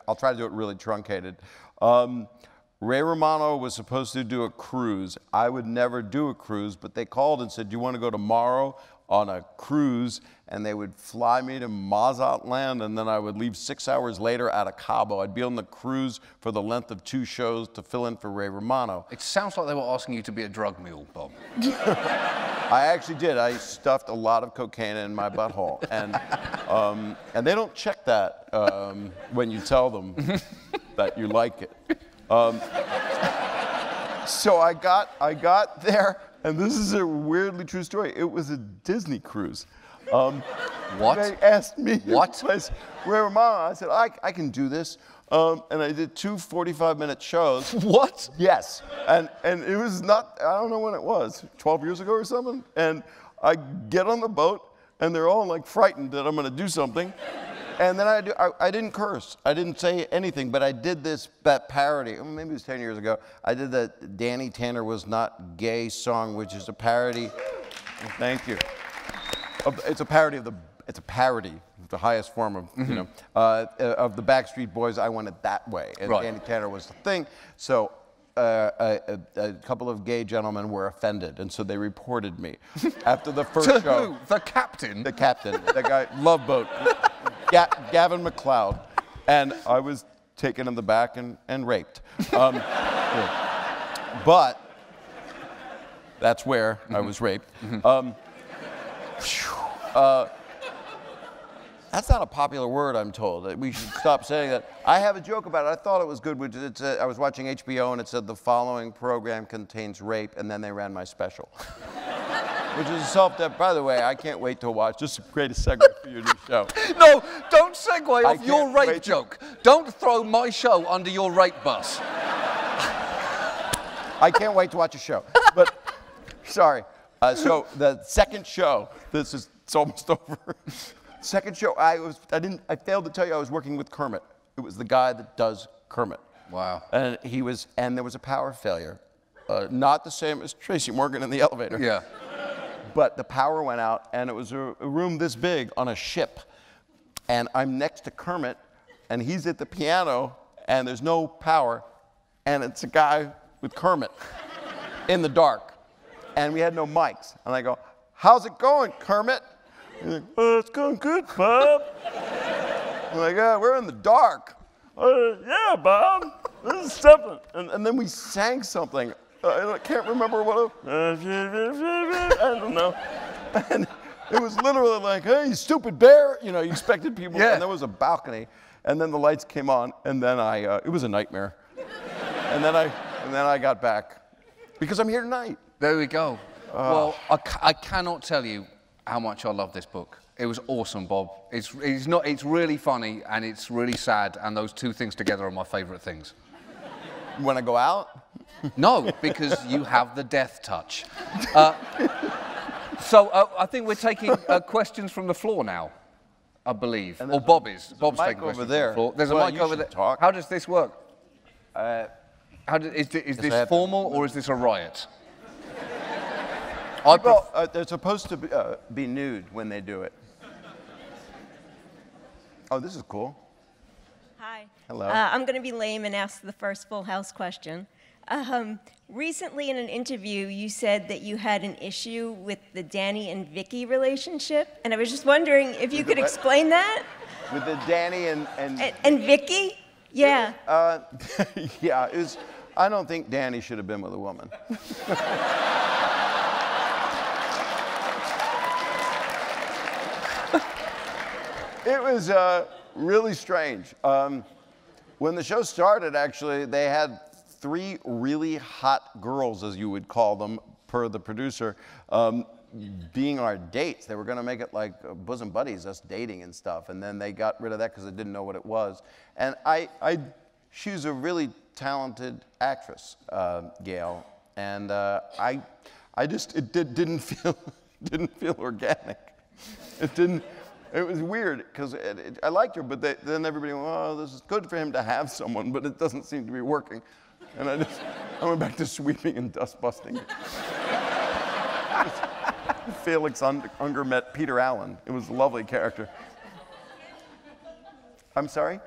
I'll try to do it really truncated. Ray Romano was supposed to do a cruise. I would never do a cruise, but they called and said, do you want to go tomorrow on a cruise? And they would fly me to Mazatlan, and then I would leave 6 hours later out of Cabo. I'd be on the cruise for the length of 2 shows to fill in for Ray Romano. It sounds like they were asking you to be a drug mule, Bob. I actually did. I stuffed a lot of cocaine in my butthole. And they don't check that when you tell them that you like it. So I got there, and this is a weirdly true story. It was a Disney cruise. What? They asked me what? Ray Romano. I said, I can do this. And I did 2 45-minute shows. What? Yes. And it was not, I don't know when it was, 12 years ago or something. And I get on the boat, and they're all like frightened that I'm going to do something. And then I didn't curse. I didn't say anything, but I did that parody. Maybe it was 10 years ago. I did that Danny Tanner Was Not Gay song, which is a parody. Thank you. It's a parody of the highest form of, you know, of the Backstreet Boys. I Want It That Way. And Danny Tanner was the thing. So a couple of gay gentlemen were offended, and so they reported me after the first show. Who? The captain? The captain, the guy, Love Boat, Gavin McLeod, and I was taken in the back and raped. But that's where I was raped. That's not a popular word, I'm told. We should stop saying that. I have a joke about it. I thought it was good. I was watching HBO, and it said the following program contains rape, and then they ran my special. Which is a self-deprecating. By the way, I can't wait to watch. Just a great segment for your new show. No, don't segue off your rape joke. Don't throw my show under your rape bus. I can't wait to watch a show. But, sorry. So the second show, it's almost over. Second show, I failed to tell you I was working with Kermit. It was the guy that does Kermit. Wow. And there was a power failure. Not the same as Tracy Morgan in the elevator. Yeah. But the power went out, and it was a room this big on a ship. And I'm next to Kermit, and he's at the piano, and there's no power, and it's a guy with Kermit in the dark. And we had no mics. And I go, "How's it going, Kermit?" He's like, "Oh, it's going good, Bob." I'm like, "Yeah, we're in the dark." "Yeah, Bob, this is something." And then we sang something. I can't remember what I don't know. And it was literally like, "Hey, stupid bear." You know, you expected people. Yeah. And there was a balcony. And then the lights came on. And then it was a nightmare. And then I got back. Because I'm here tonight. There we go. Well, I cannot tell you how much I love this book. It was awesome, Bob. It's really funny, and it's really sad, and those two things together are my favorite things. You want to go out? No, because you have the death touch. So I think we're taking questions from the floor now, I believe. Or Bob is. Bob's taking questions from the floor. There's a mic over there. Talk. How does this work? Is this formal, or is this a riot? They're supposed to be nude when they do it. Oh, this is cool. Hi. Hello. I'm going to be lame and ask the first Full House question. Recently in an interview, you said that you had an issue with the Danny and Vicki relationship, and I was just wondering if you could explain that? With the Danny And Vicki? Yeah. Yeah, I don't think Danny should have been with a woman. It was really strange. When the show started, actually, they had 3 really hot girls, as you would call them, per the producer, being our dates. They were going to make it like bosom buddies, us dating and stuff. And then they got rid of that because they didn't know what it was. And she's a really talented actress, Gail. And it didn't feel organic. It was weird, because I liked her, but then everybody went, "Oh, this is good for him to have someone, but it doesn't seem to be working." And I went back to sweeping and dust busting. Felix Unger met Peter Allen. It was a lovely character. I'm sorry?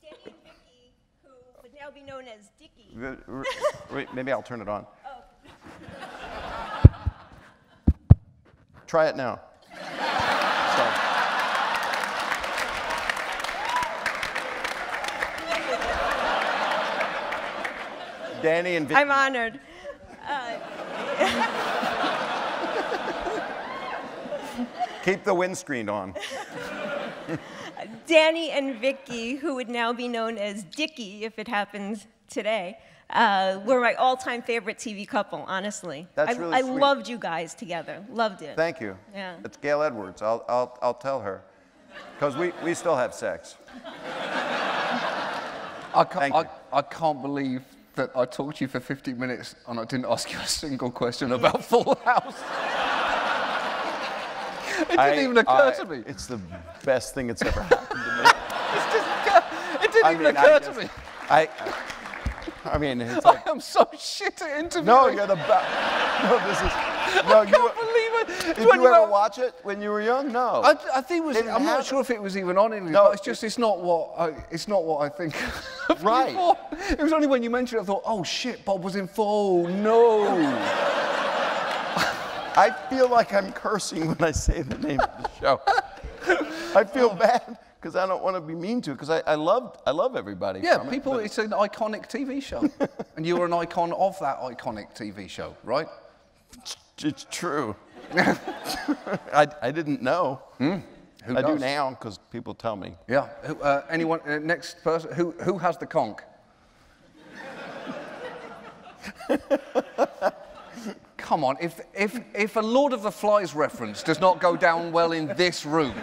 Danny and Vicki, who would now be known as Dickie. Wait, maybe I'll turn it on. Oh. Try it now. Danny and Vicki. I'm honored. Keep the windscreen on. Danny and Vicki, who would now be known as Dickie if it happens today, were my all-time favorite TV couple, honestly. That's really I sweet. loved you guys together. Loved it. Thank you. Yeah. It's Gail Edwards. I'll tell her. Because we still have sex. I can't believe that I talked to you for 50 minutes and I didn't ask you a single question about Full House. It didn't even occur to me. It's the best thing that's ever happened to me. It didn't even occur to me. I mean, it's like, I am so shit at interviewing. no, you're the best. No, this is. No, I can't believe it. Did you ever watch it when you were young? No. I think it was. I'm not sure if it was even on English. No, but it's not what I think. Right. It was only when you mentioned it I thought, oh shit, Bob was in full. No. I feel like I'm cursing when I say the name of the show. I feel bad because I don't want to be mean to it because I love everybody. Yeah, from people. It, it's an iconic TV show, and you were an icon of that iconic TV show, right? It's true. I didn't know. Who I do does? now because people tell me. Yeah. Anyone? Next person. Who has the conch? Come on. If a Lord of the Flies reference does not go down well in this room,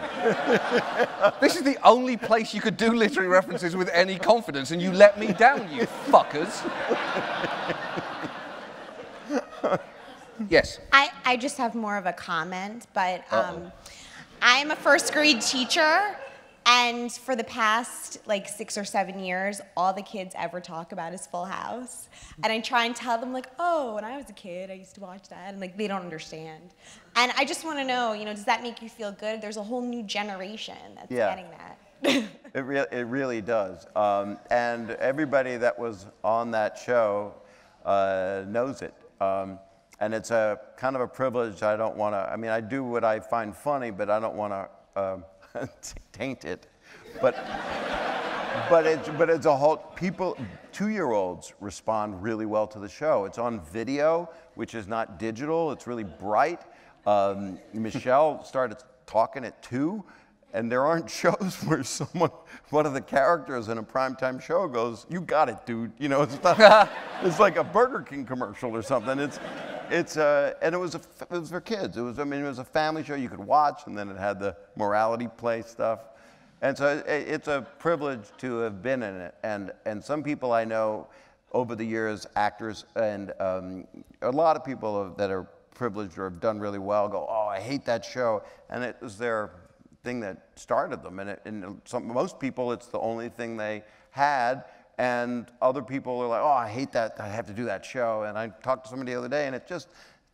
this is the only place you could do literary references with any confidence, and you let me down, you fuckers. Yes. I just have more of a comment, but I'm a first grade teacher, and for the past like 6 or 7 years, all the kids ever talk about is Full House. And I try and tell them like, oh, when I was a kid, I used to watch that, and like they don't understand. And I just want to know, does that make you feel good? There's a whole new generation that's getting that. It really does. And everybody that was on that show knows it. And it's a kind of a privilege. I don't want to. I mean, I do what I find funny, but I don't want to taint it. But it's a whole. People, 2-year-olds respond really well to the show. It's on video, which is not digital. It's really bright. Michelle started talking at 2. And there aren't shows where one of the characters in a primetime show goes, "You got it, dude." It's not. It's like a Burger King commercial or something. And it was for kids. It was a family show you could watch, and then it had the morality play stuff. And so it's a privilege to have been in it. And some people I know over the years, actors and a lot of people that are privileged or have done really well go, "Oh, I hate that show," and it was their thing that started them, and most people it's the only thing they had, and other people are like, "Oh, I hate that, I have to do that show." And I talked to somebody the other day, and it just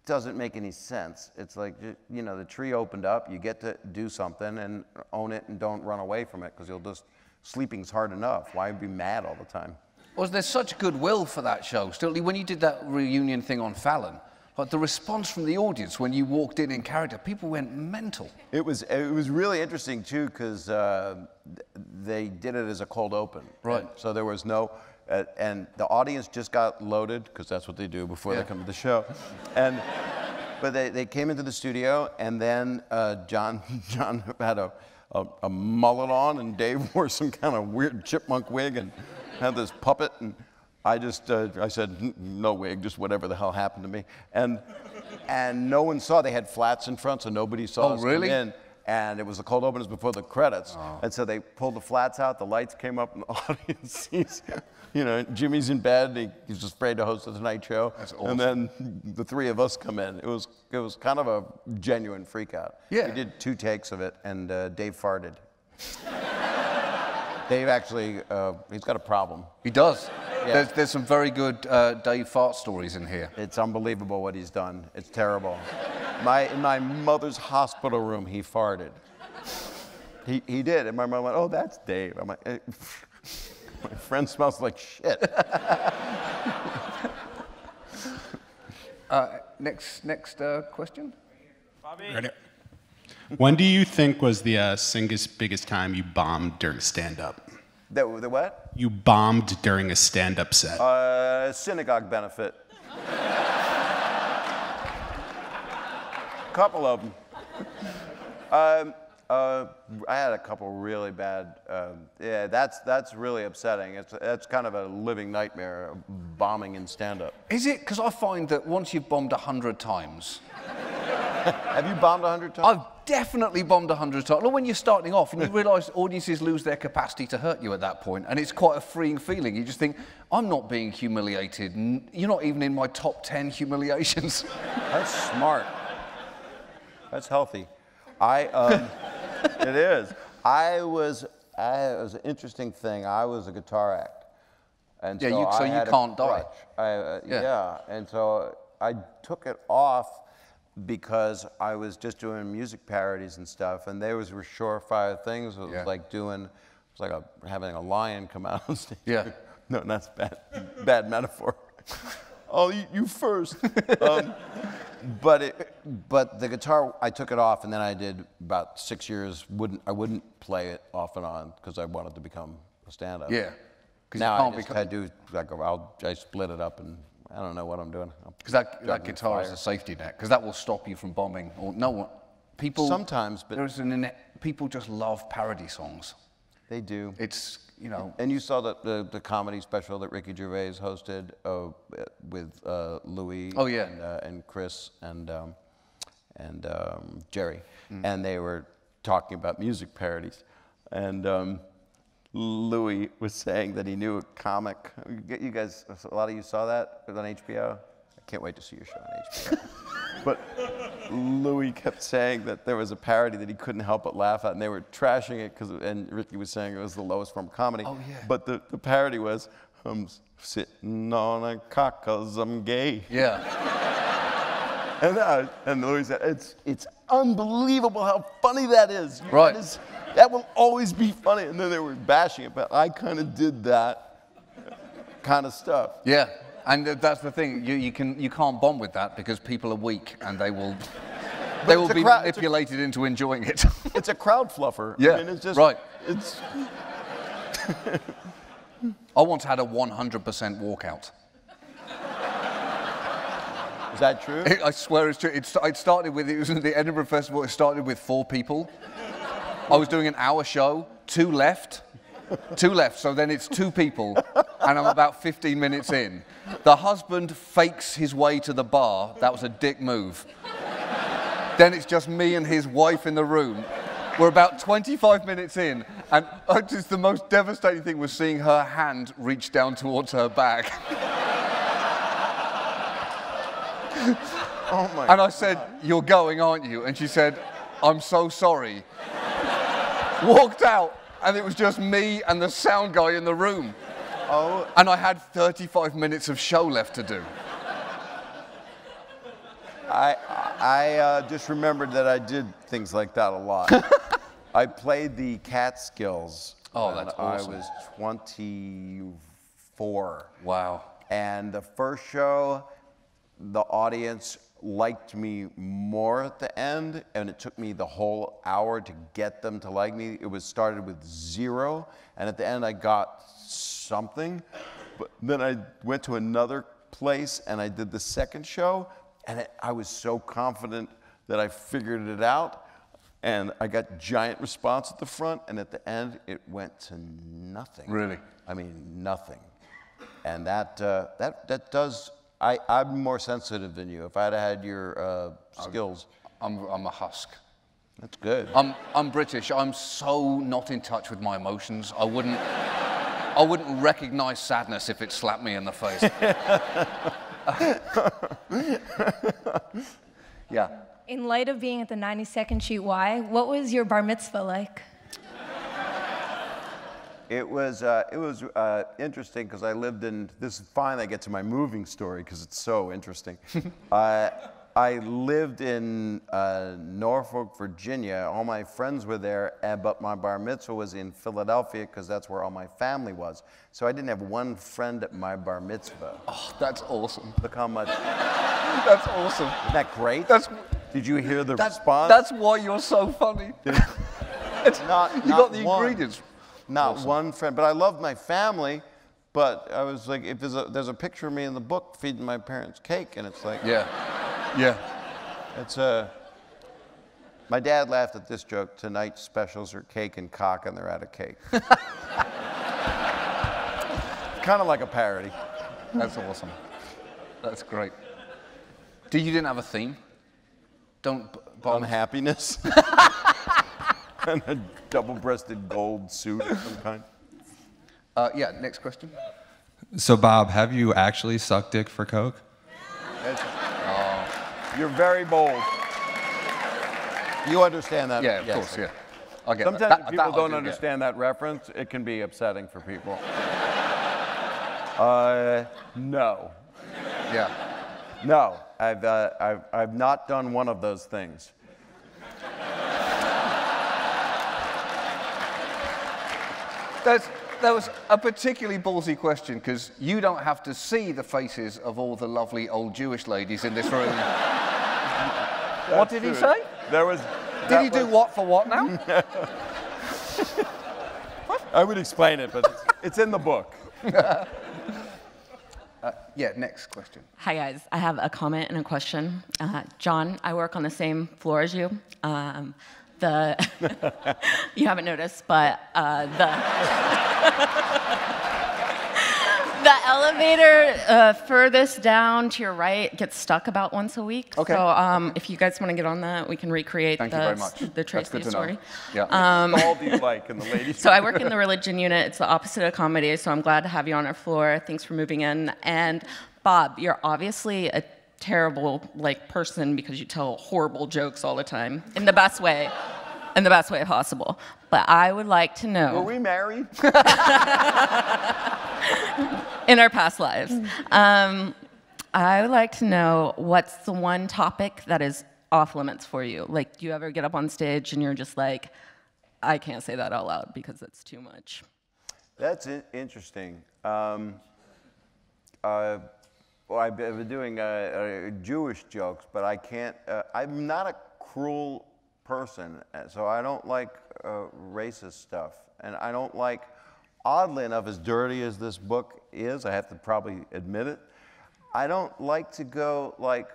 doesn't make any sense. It's like, the tree opened up, you get to do something and own it and don't run away from it, because sleeping's hard enough. Why be mad all the time? Was there such goodwill for that show? Still, when you did that reunion thing on Fallon, like the response from the audience when you walked in character, people went mental. It was really interesting too, because they did it as a cold open. Right. And so there was no, and the audience just got loaded, because that's what they do before they come to the show. But they came into the studio, and then John had a mullet on, and Dave wore some kind of weird chipmunk wig and had this puppet, and I said, "No wig, just whatever the hell happened to me." And no one saw. They had flats in front, so nobody saw us come in. And it was the cold openers before the credits. Oh. And so they pulled the flats out, the lights came up, and the audience sees, Jimmy's in bed, he's just afraid to host the Tonight Show. That's awesome. And then the 3 of us come in. It was kind of a genuine freak out. Yeah. We did 2 takes of it, and Dave farted. Dave actually, he's got a problem. He does. Yeah. There's some very good Dave fart stories in here. It's unbelievable what he's done. It's terrible. In my mother's hospital room, he farted. He did, and my mom went, "Oh, that's Dave." I'm like, "My friend smells like shit." Next question. Bobby. Ready. When do you think was the single biggest time you bombed during stand-up? The what? You bombed during a stand-up set. Synagogue benefit. Couple of them. I had a couple really bad. Yeah, that's really upsetting. That's kind of a living nightmare, bombing in stand-up. Is it? Because I find that once you've bombed 100 times. Have you bombed 100 times? I've definitely bombed 100 times. Well, when you're starting off and you realise audiences lose their capacity to hurt you at that point, and it's quite a freeing feeling. You just think, I'm not being humiliated. You're not even in my top 10 humiliations. That's smart. That's healthy. It is. It was an interesting thing. I was a guitar act. And Yeah, so you had a can't die. crutch. Yeah, and so I took it off because I was just doing music parodies and stuff, and they were surefire things. It was like having a lion come out on stage. Yeah. No, that's bad metaphor. I'll eat you first. But the guitar, I took it off, and then I did about 6 years. I wouldn't play it off and on because I wanted to become a stand-up. Yeah. Now I split it up, and I don't know what I'm doing. Because that guitar is a safety net, because that will stop you from bombing. Or no one, people. Sometimes, but people just love parody songs. They do. It's, you know. And you saw the comedy special that Ricky Gervais hosted with Louis. Oh yeah. And Chris and Jerry, and they were talking about music parodies, and. Louis was saying that he knew a comic. You guys, a lot of you saw that on HBO? I can't wait to see your show on HBO. But Louis kept saying that there was a parody that he couldn't help but laugh at, and they were trashing it, and Ricky was saying it was the lowest form of comedy. Oh, yeah. But the parody was, I'm sitting on a cock 'cause I'm gay. Yeah. And Louis said, it's unbelievable how funny that is. Right. That will always be funny. And then they were bashing it, but I kind of did that kind of stuff. Yeah, and that's the thing. You can't bomb with that because people are weak and they will be manipulated into enjoying it. It's a crowd fluffer. Yeah, I mean, it's just, right. It's. I once had a 100% walkout. Is that true? I swear it's true. It started with, it was at the Edinburgh Festival. It started with 4 people. I was doing an hour show, 2 left, so then it's 2 people, and I'm about 15 minutes in. The husband fakes his way to the bar. That was a dick move. Then it's just me and his wife in the room. We're about 25 minutes in, and just the most devastating thing was seeing her hand reach down towards her back. Oh my And I said, "You're going, aren't you?" And she said, "I'm so sorry." Walked out, and it was just me and the sound guy in the room. Oh. And I had 35 minutes of show left to do. I just remembered that I did things like that a lot. I played the Catskills when that's awesome. I was 24. Wow. And the first show, the audience liked me more at the end, and it took me the whole hour to get them to like me. It was started with 0, and at the end I got something. But then I went to another place and I did the second show, and I was so confident that I figured it out, and I got giant response at the front, and at the end it went to nothing. Really? I mean, nothing. And that does. I'm more sensitive than you. If I'd had your skills. I'm a husk. That's good. I'm British. I'm so not in touch with my emotions. I wouldn't recognize sadness if it slapped me in the face. Yeah. In light of being at the 92nd Street Y, what was your bar mitzvah like? It was interesting because I lived in, this is fine I get to my moving story because it's so interesting. I lived in Norfolk, Virginia. All my friends were there, but my bar mitzvah was in Philadelphia because that's where all my family was. So I didn't have one friend at my bar mitzvah. Oh, that's awesome. Look how much. That's awesome. Isn't that great? Did you hear the response? That's why you're so funny. You got the ingredients. Not one friend, but I loved my family. But I was like, if there's a picture of me in the book feeding my parents cake, and it's like, yeah. It's my dad laughed at this joke. Tonight's specials are cake and cock, and they're out of cake. Kind of like a parody. That's awesome. That's great. You didn't have a theme? Unhappiness. And a double-breasted gold suit of some kind. Yeah, next question. So, Bob, have you actually sucked dick for coke? You're very bold. You understand that? Yeah, of yes. course, yeah. I get Sometimes that. if people I don't do understand that reference, it can be upsetting for people. No. Yeah. No, I've not done one of those things. That was a particularly ballsy question because you don't have to see the faces of all the lovely old Jewish ladies in this room. What did he say? Did he do what for what now? I would explain it, but it's in the book. Yeah, next question. Hi guys, I have a comment and a question. John, I work on the same floor as you. You haven't noticed, but the elevator furthest down to your right gets stuck about once a week. Okay. So if you guys want to get on that, we can recreate Thank you very much. the Tracy story. Yeah. All do you like in the ladies? So I work in the religion unit. It's the opposite of comedy, so I'm glad to have you on our floor. Thanks for moving in. And Bob, you're obviously a terrible person because you tell horrible jokes all the time in the best way possible. But I would like to know. Were we married? In our past lives. I would like to know what's the one topic that is off limits for you. Like, do you ever get up on stage and you're just like, I can't say that out loud because it's too much? That's interesting. Well, I've been doing Jewish jokes, but I can't. I'm not a cruel person, so I don't like racist stuff, and I don't like. Oddly enough, as dirty as this book is, I have to probably admit it, I don't like to go like,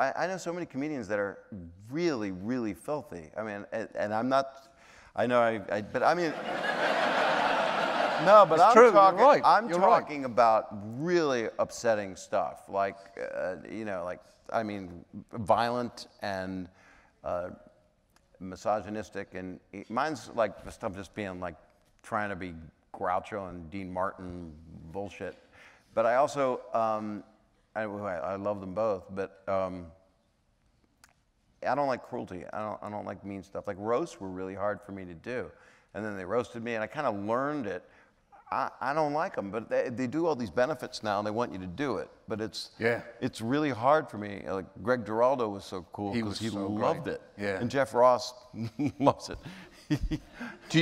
I know so many comedians that are really, really filthy. I mean, and I'm not, I know but I mean, no, but it's I'm true, talking, you're right. I'm you're talking right. about really upsetting stuff, like, I mean, violent and misogynistic, and mine's like the stuff just being like trying to be Groucho and Dean Martin bullshit. But I also, I love them both, but I don't like cruelty. I don't like mean stuff. Like roasts were really hard for me to do. And then they roasted me and I kind of learned it. I don't like them, but they do all these benefits now and they want you to do it. But it's really hard for me. Like Greg Giraldo was so cool because he loved it. Yeah. And Jeff Ross loves it.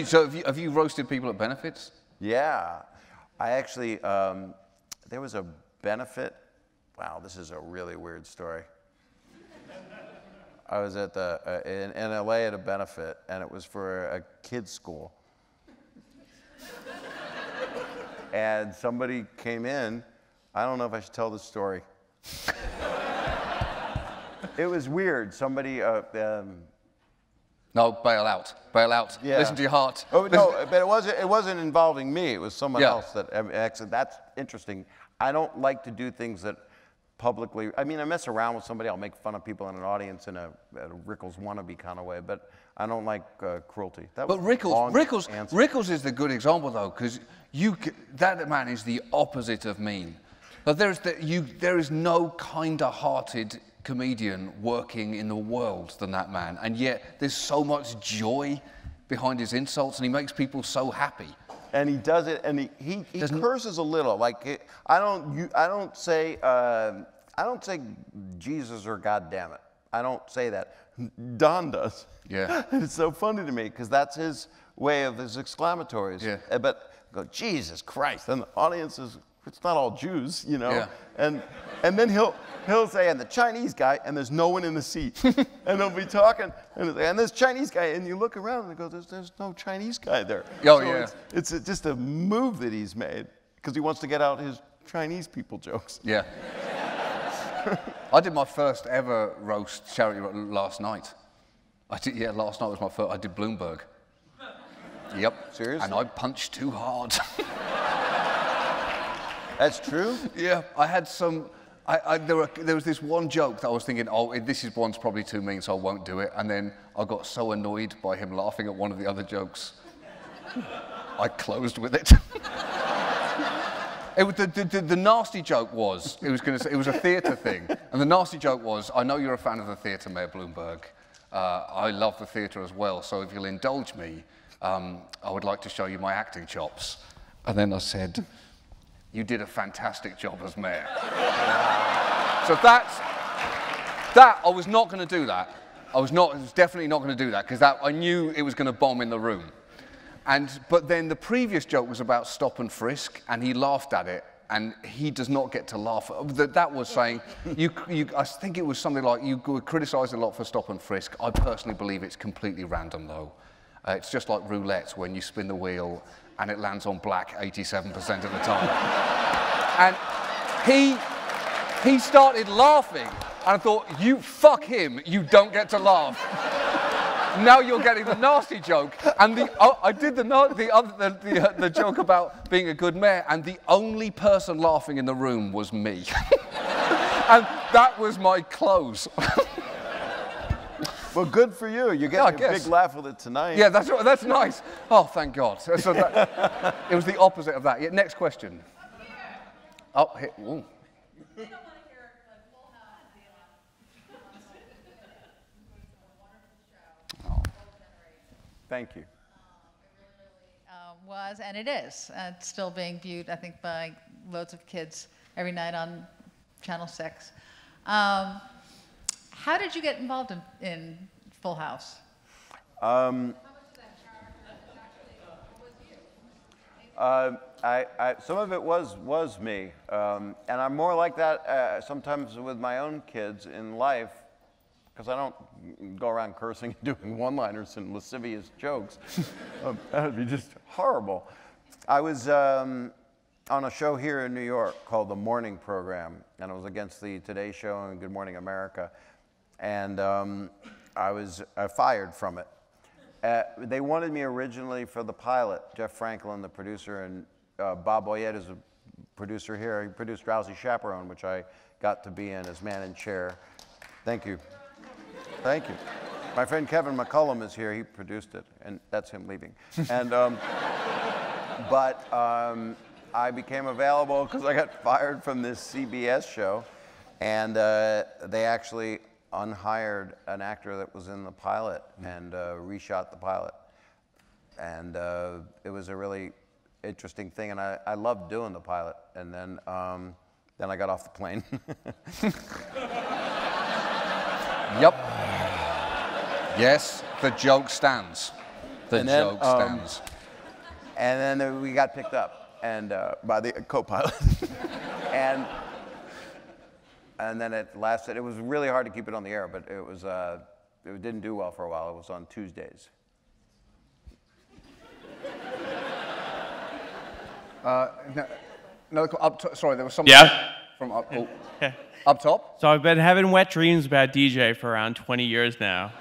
So have you roasted people at benefits? Yeah. I actually, there was a benefit. Wow, this is a really weird story. I was at in LA at a benefit, and it was for a kids' school. And somebody came in. I don't know if I should tell this story. It was weird. Somebody. No, bail out. Bail out. Yeah. Listen to your heart. Oh no, but it wasn't involving me. It was someone else that actually. That's interesting. I don't like to do things that publicly. I mean, I mess around with somebody. I'll make fun of people in an audience in a Rickles wannabe kind of way, but I don't like cruelty. But Rickles is the good example though, because that man is the opposite of mean. But there is no kinder-hearted comedian working in the world than that man, and yet there's so much joy behind his insults, and he makes people so happy. And he does it, and he curses a little. Like I don't say Jesus or God damn it. I don't say that. Don does. Yeah. And it's so funny to me because that's his way of his exclamatories. Yeah. But go Jesus Christ, and the audience is. It's not all Jews, you know. Yeah. And then he'll say, and the Chinese guy, and there's no one in the seat. And they'll be talking, and this Chinese guy, and you look around and go, there's no Chinese guy there. Oh, so yeah. It's just a move that he's made, because he wants to get out his Chinese people jokes. Yeah. I did my first ever roast charity last night. Last night was my first. I did Bloomberg. Yep. Seriously? And I punched too hard. That's true? Yeah, I had some. There was this one joke that I was thinking, oh, this one's probably too mean, so I won't do it. And then I got so annoyed by him laughing at one of the other jokes, I closed with it. The nasty joke was, it was a theatre thing, and the nasty joke was, I know you're a fan of the theatre, Mayor Bloomberg, I love the theatre as well, so if you'll indulge me, I would like to show you my acting chops. And then I said, you did a fantastic job as mayor. So I was not going to do that. I was definitely not going to do that, because I knew it was going to bomb in the room. But then the previous joke was about stop and frisk, and he laughed at it, and he does not get to laugh. That was saying, I think it was something like, you were criticised a lot for stop and frisk. I personally believe it's completely random, though. It's just like roulette, when you spin the wheel, and it lands on black 87% of the time. And he started laughing, and I thought, you fuck him, you don't get to laugh. Now you're getting the nasty joke, and I did the joke about being a good mayor, and the only person laughing in the room was me, and that was my close. Well, good for you. You're getting a big laugh with it tonight. Yeah, that's nice. Oh, thank God. So it was the opposite of that. Yeah, next question. Oh, here. Ooh. Thank you. It really was, and it is. It's still being viewed, I think, by loads of kids every night on Channel 6. How did you get involved in Full House? Some of it was me, and I'm more like that sometimes with my own kids in life, because I don't go around cursing and doing one-liners and lascivious jokes. That would be just horrible. I was on a show here in New York called The Morning Program, and it was against the Today Show and Good Morning America, and I was fired from it. They wanted me originally for the pilot. Jeff Franklin, the producer, and Bob Boyette is a producer here. He produced Drowsy Chaperone, which I got to be in as man in chair. Thank you. Thank you. My friend Kevin McCullum is here. He produced it, and that's him leaving. And I became available because I got fired from this CBS show, and they actually unhired an actor that was in the pilot and reshot the pilot. And it was a really interesting thing, and I loved doing the pilot. And then I got off the plane. Yep. Yes, the joke stands. The joke stands. And then we got picked up and by the co-pilot. and then it lasted. It was really hard to keep it on the air, but it didn't do well for a while. It was on Tuesdays. Sorry, there was something from up. Oh. Up top? So I've been having wet dreams about DJ for around 20 years now.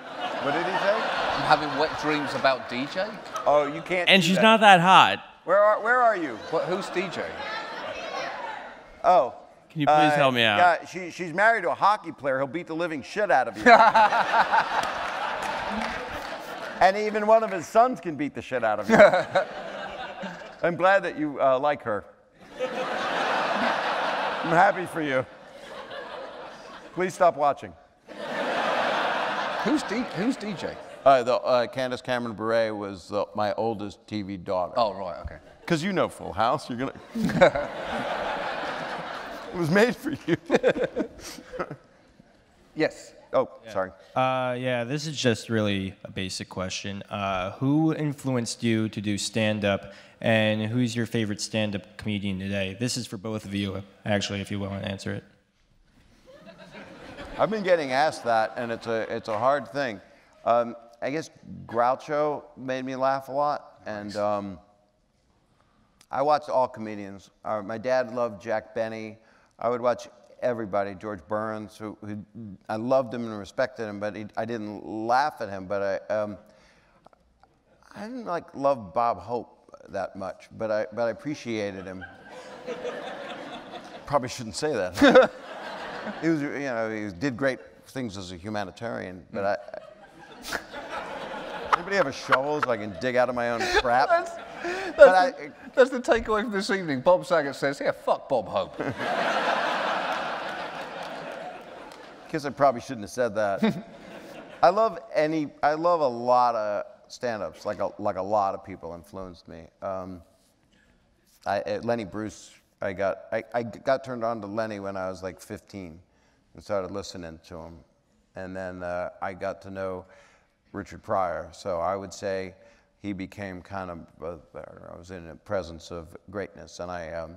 What did he say? I'm having wet dreams about DJ? Oh, you can't. And she's not that hot. Where are you? Who's DJ? Oh. Can you please help me out? Yeah, she's married to a hockey player. He'll beat the living shit out of you. And even one of his sons can beat the shit out of you. I'm glad that you like her. I'm happy for you. Please stop watching. Who's DJ? Candace Cameron Bure was my oldest TV daughter. Oh, right, okay. Because you know Full House, you're gonna... It was made for you. Yes. Oh, yeah. Sorry. Yeah, this is just really a basic question. Who influenced you to do stand-up, and who's your favorite stand-up comedian today? This is for both of you, actually, if you want to answer it. I've been getting asked that, and it's a hard thing. I guess Groucho made me laugh a lot, and I watched all comedians. My dad loved Jack Benny. I would watch everybody. George Burns, who I loved him and respected him, but I didn't laugh at him. But I didn't love Bob Hope that much, but I appreciated him. Probably shouldn't say that. He was, he did great things as a humanitarian, but anybody have a shovel so I can dig out of my own crap? That's the takeaway from this evening. Bob Saget says, yeah, fuck Bob Hope. Guess I probably shouldn't have said that. I love a lot of stand-ups, like a lot of people influenced me. Lenny Bruce, I got turned on to Lenny when I was like 15 and started listening to him. And then I got to know Richard Pryor. So I would say he became kind of, I was in a presence of greatness. And I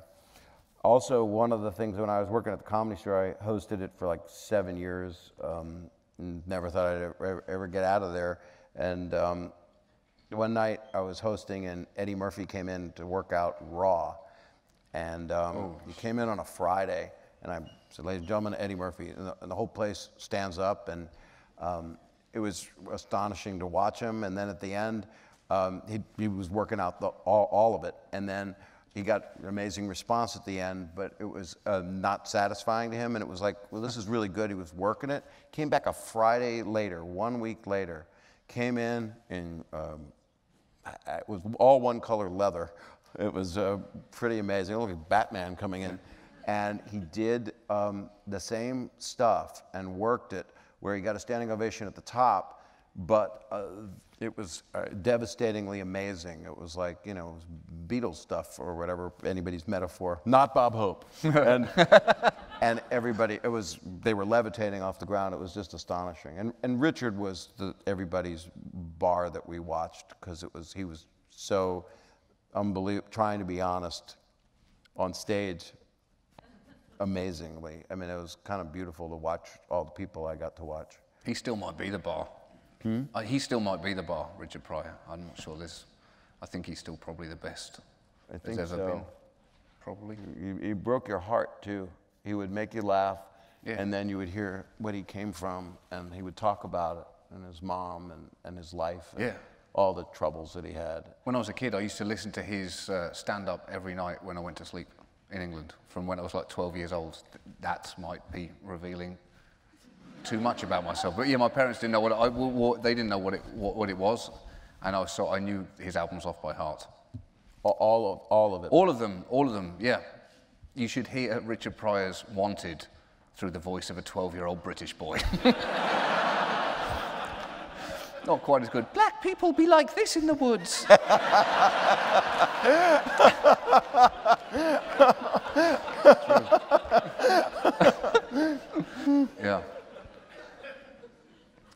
also, one of the things when I was working at the Comedy Store, I hosted it for like 7 years. And never thought I'd ever get out of there. And one night I was hosting and Eddie Murphy came in to work out Raw. And he came in on a Friday and I said, ladies and gentlemen, Eddie Murphy. And the whole place stands up and it was astonishing to watch him. And then at the end, he was working out all of it. And then he got an amazing response at the end, but it was not satisfying to him. And it was like, well, this is really good. He was working it. Came back a Friday later, 1 week later, came in it was all one color leather. It was pretty amazing. It looked like Batman coming in. And he did the same stuff and worked it where he got a standing ovation at the top, but it was devastatingly amazing. It was like, you know, it was Beatles stuff or whatever, anybody's metaphor. Not Bob Hope. And everybody, they were levitating off the ground. It was just astonishing. And Richard was everybody's bar that we watched because he was so unbelievable, trying to be honest on stage amazingly. I mean, it was kind of beautiful to watch all the people I got to watch. He still might be the bar. He still might be the bar, Richard Pryor. I'm not sure I think he's still probably the best there's ever been. Probably. He broke your heart too. He would make you laugh, and then you would hear what he came from, and he would talk about it, and his mom, and his life, and all the troubles that he had. When I was a kid, I used to listen to his stand-up every night when I went to sleep in England, from when I was like 12 years old. That might be revealing too much about myself. But yeah, my parents didn't know they didn't know what it was, and I knew his albums off by heart. All of it? All of them, yeah. You should hear Richard Pryor's Wanted through the voice of a 12-year-old British boy. Not quite as good. Black people be like this in the woods. Yeah.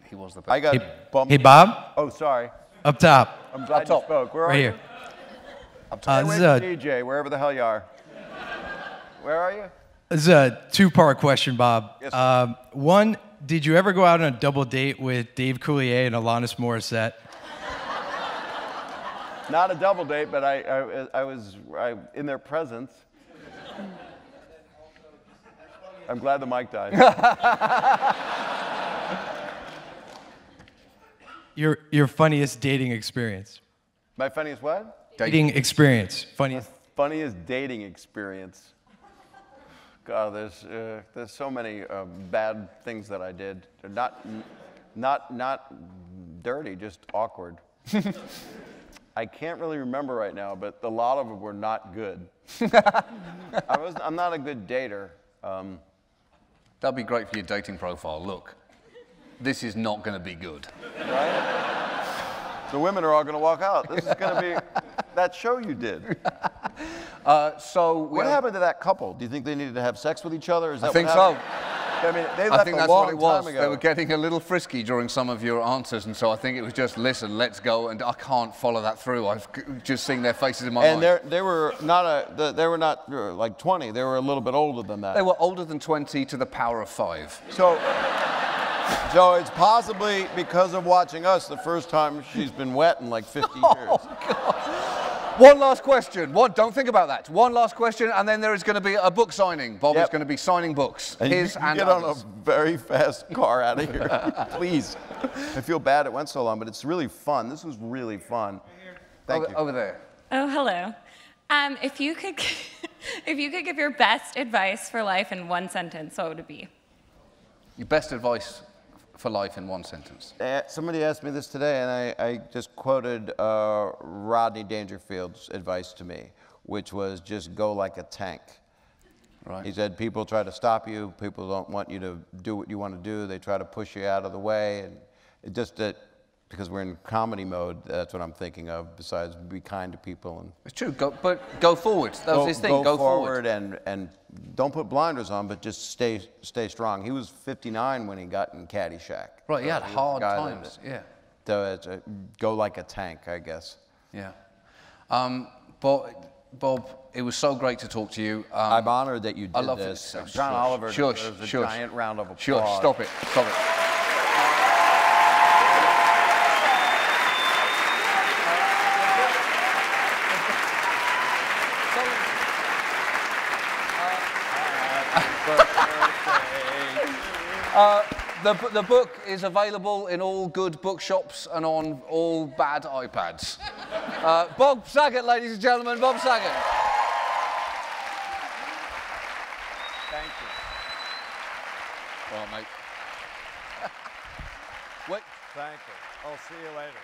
He was the best. I got bumped. Hey, Bob? Oh, sorry. Up top. I'm glad you spoke. Where are you? Right here. Up top. This is a DJ, wherever the hell you are. Where are you? This is a two-part question, Bob. Yes, one, did you ever go out on a double date with Dave Coulier and Alanis Morissette? Not a double date, but I was in their presence. I'm glad the mic died. Your funniest dating experience? My funniest what? Dating experience. Funniest. Funniest dating experience. God, there's so many bad things that I did. They're not dirty, just awkward. I can't really remember right now, but a lot of them were not good. I'm not a good dater. That'd be great for your dating profile. Look, this is not going to be good. Right? The women are all going to walk out. This is going to be that show you did. What happened to that couple? Do you think they needed to have sex with each other? Is that I think so. I mean, they I left think a that's long what it was. time ago. They were getting a little frisky during some of your answers, and so I think it was just, listen, let's go, and I can't follow that through. I've just seen their faces in my mind. And they were not like 20. They were a little bit older than that. They were older than 20 to the power of 5. So it's possibly because of watching us the first time she's been wet in like 50 years. Oh, God. One last question. Don't think about that. One last question, and then there is going to be a book signing. Bob is going to be signing books. And his you and get others. on a very fast car out of here, please. I feel bad it went so long, but it's really fun. This was really fun. Thank you. Over there. Oh, hello. If you could give your best advice for life in one sentence, what would it be? Your best advice for life in one sentence. Somebody asked me this today, and I just quoted Rodney Dangerfield's advice to me, which was just go like a tank. Right. He said people try to stop you. People don't want you to do what you want to do. They try to push you out of the way, and It just that because we're in comedy mode, that's what I'm thinking of. Besides, be kind to people and. It's true. But go forward. That was his thing. Go forward and don't put blinders on, but just stay strong. He was 59 when he got in Caddyshack. Right. He had hard times. Yeah. So go like a tank, I guess. Yeah. Bob, it was so great to talk to you. I'm honored that you did I love this. It. John Oliver Shush. deserves a giant round of applause. Shush. Stop it. Stop it. The book is available in all good bookshops and on all bad iPads. Bob Saget, ladies and gentlemen, Bob Saget. Thank you. All right, mate. Wait. Thank you. I'll see you later.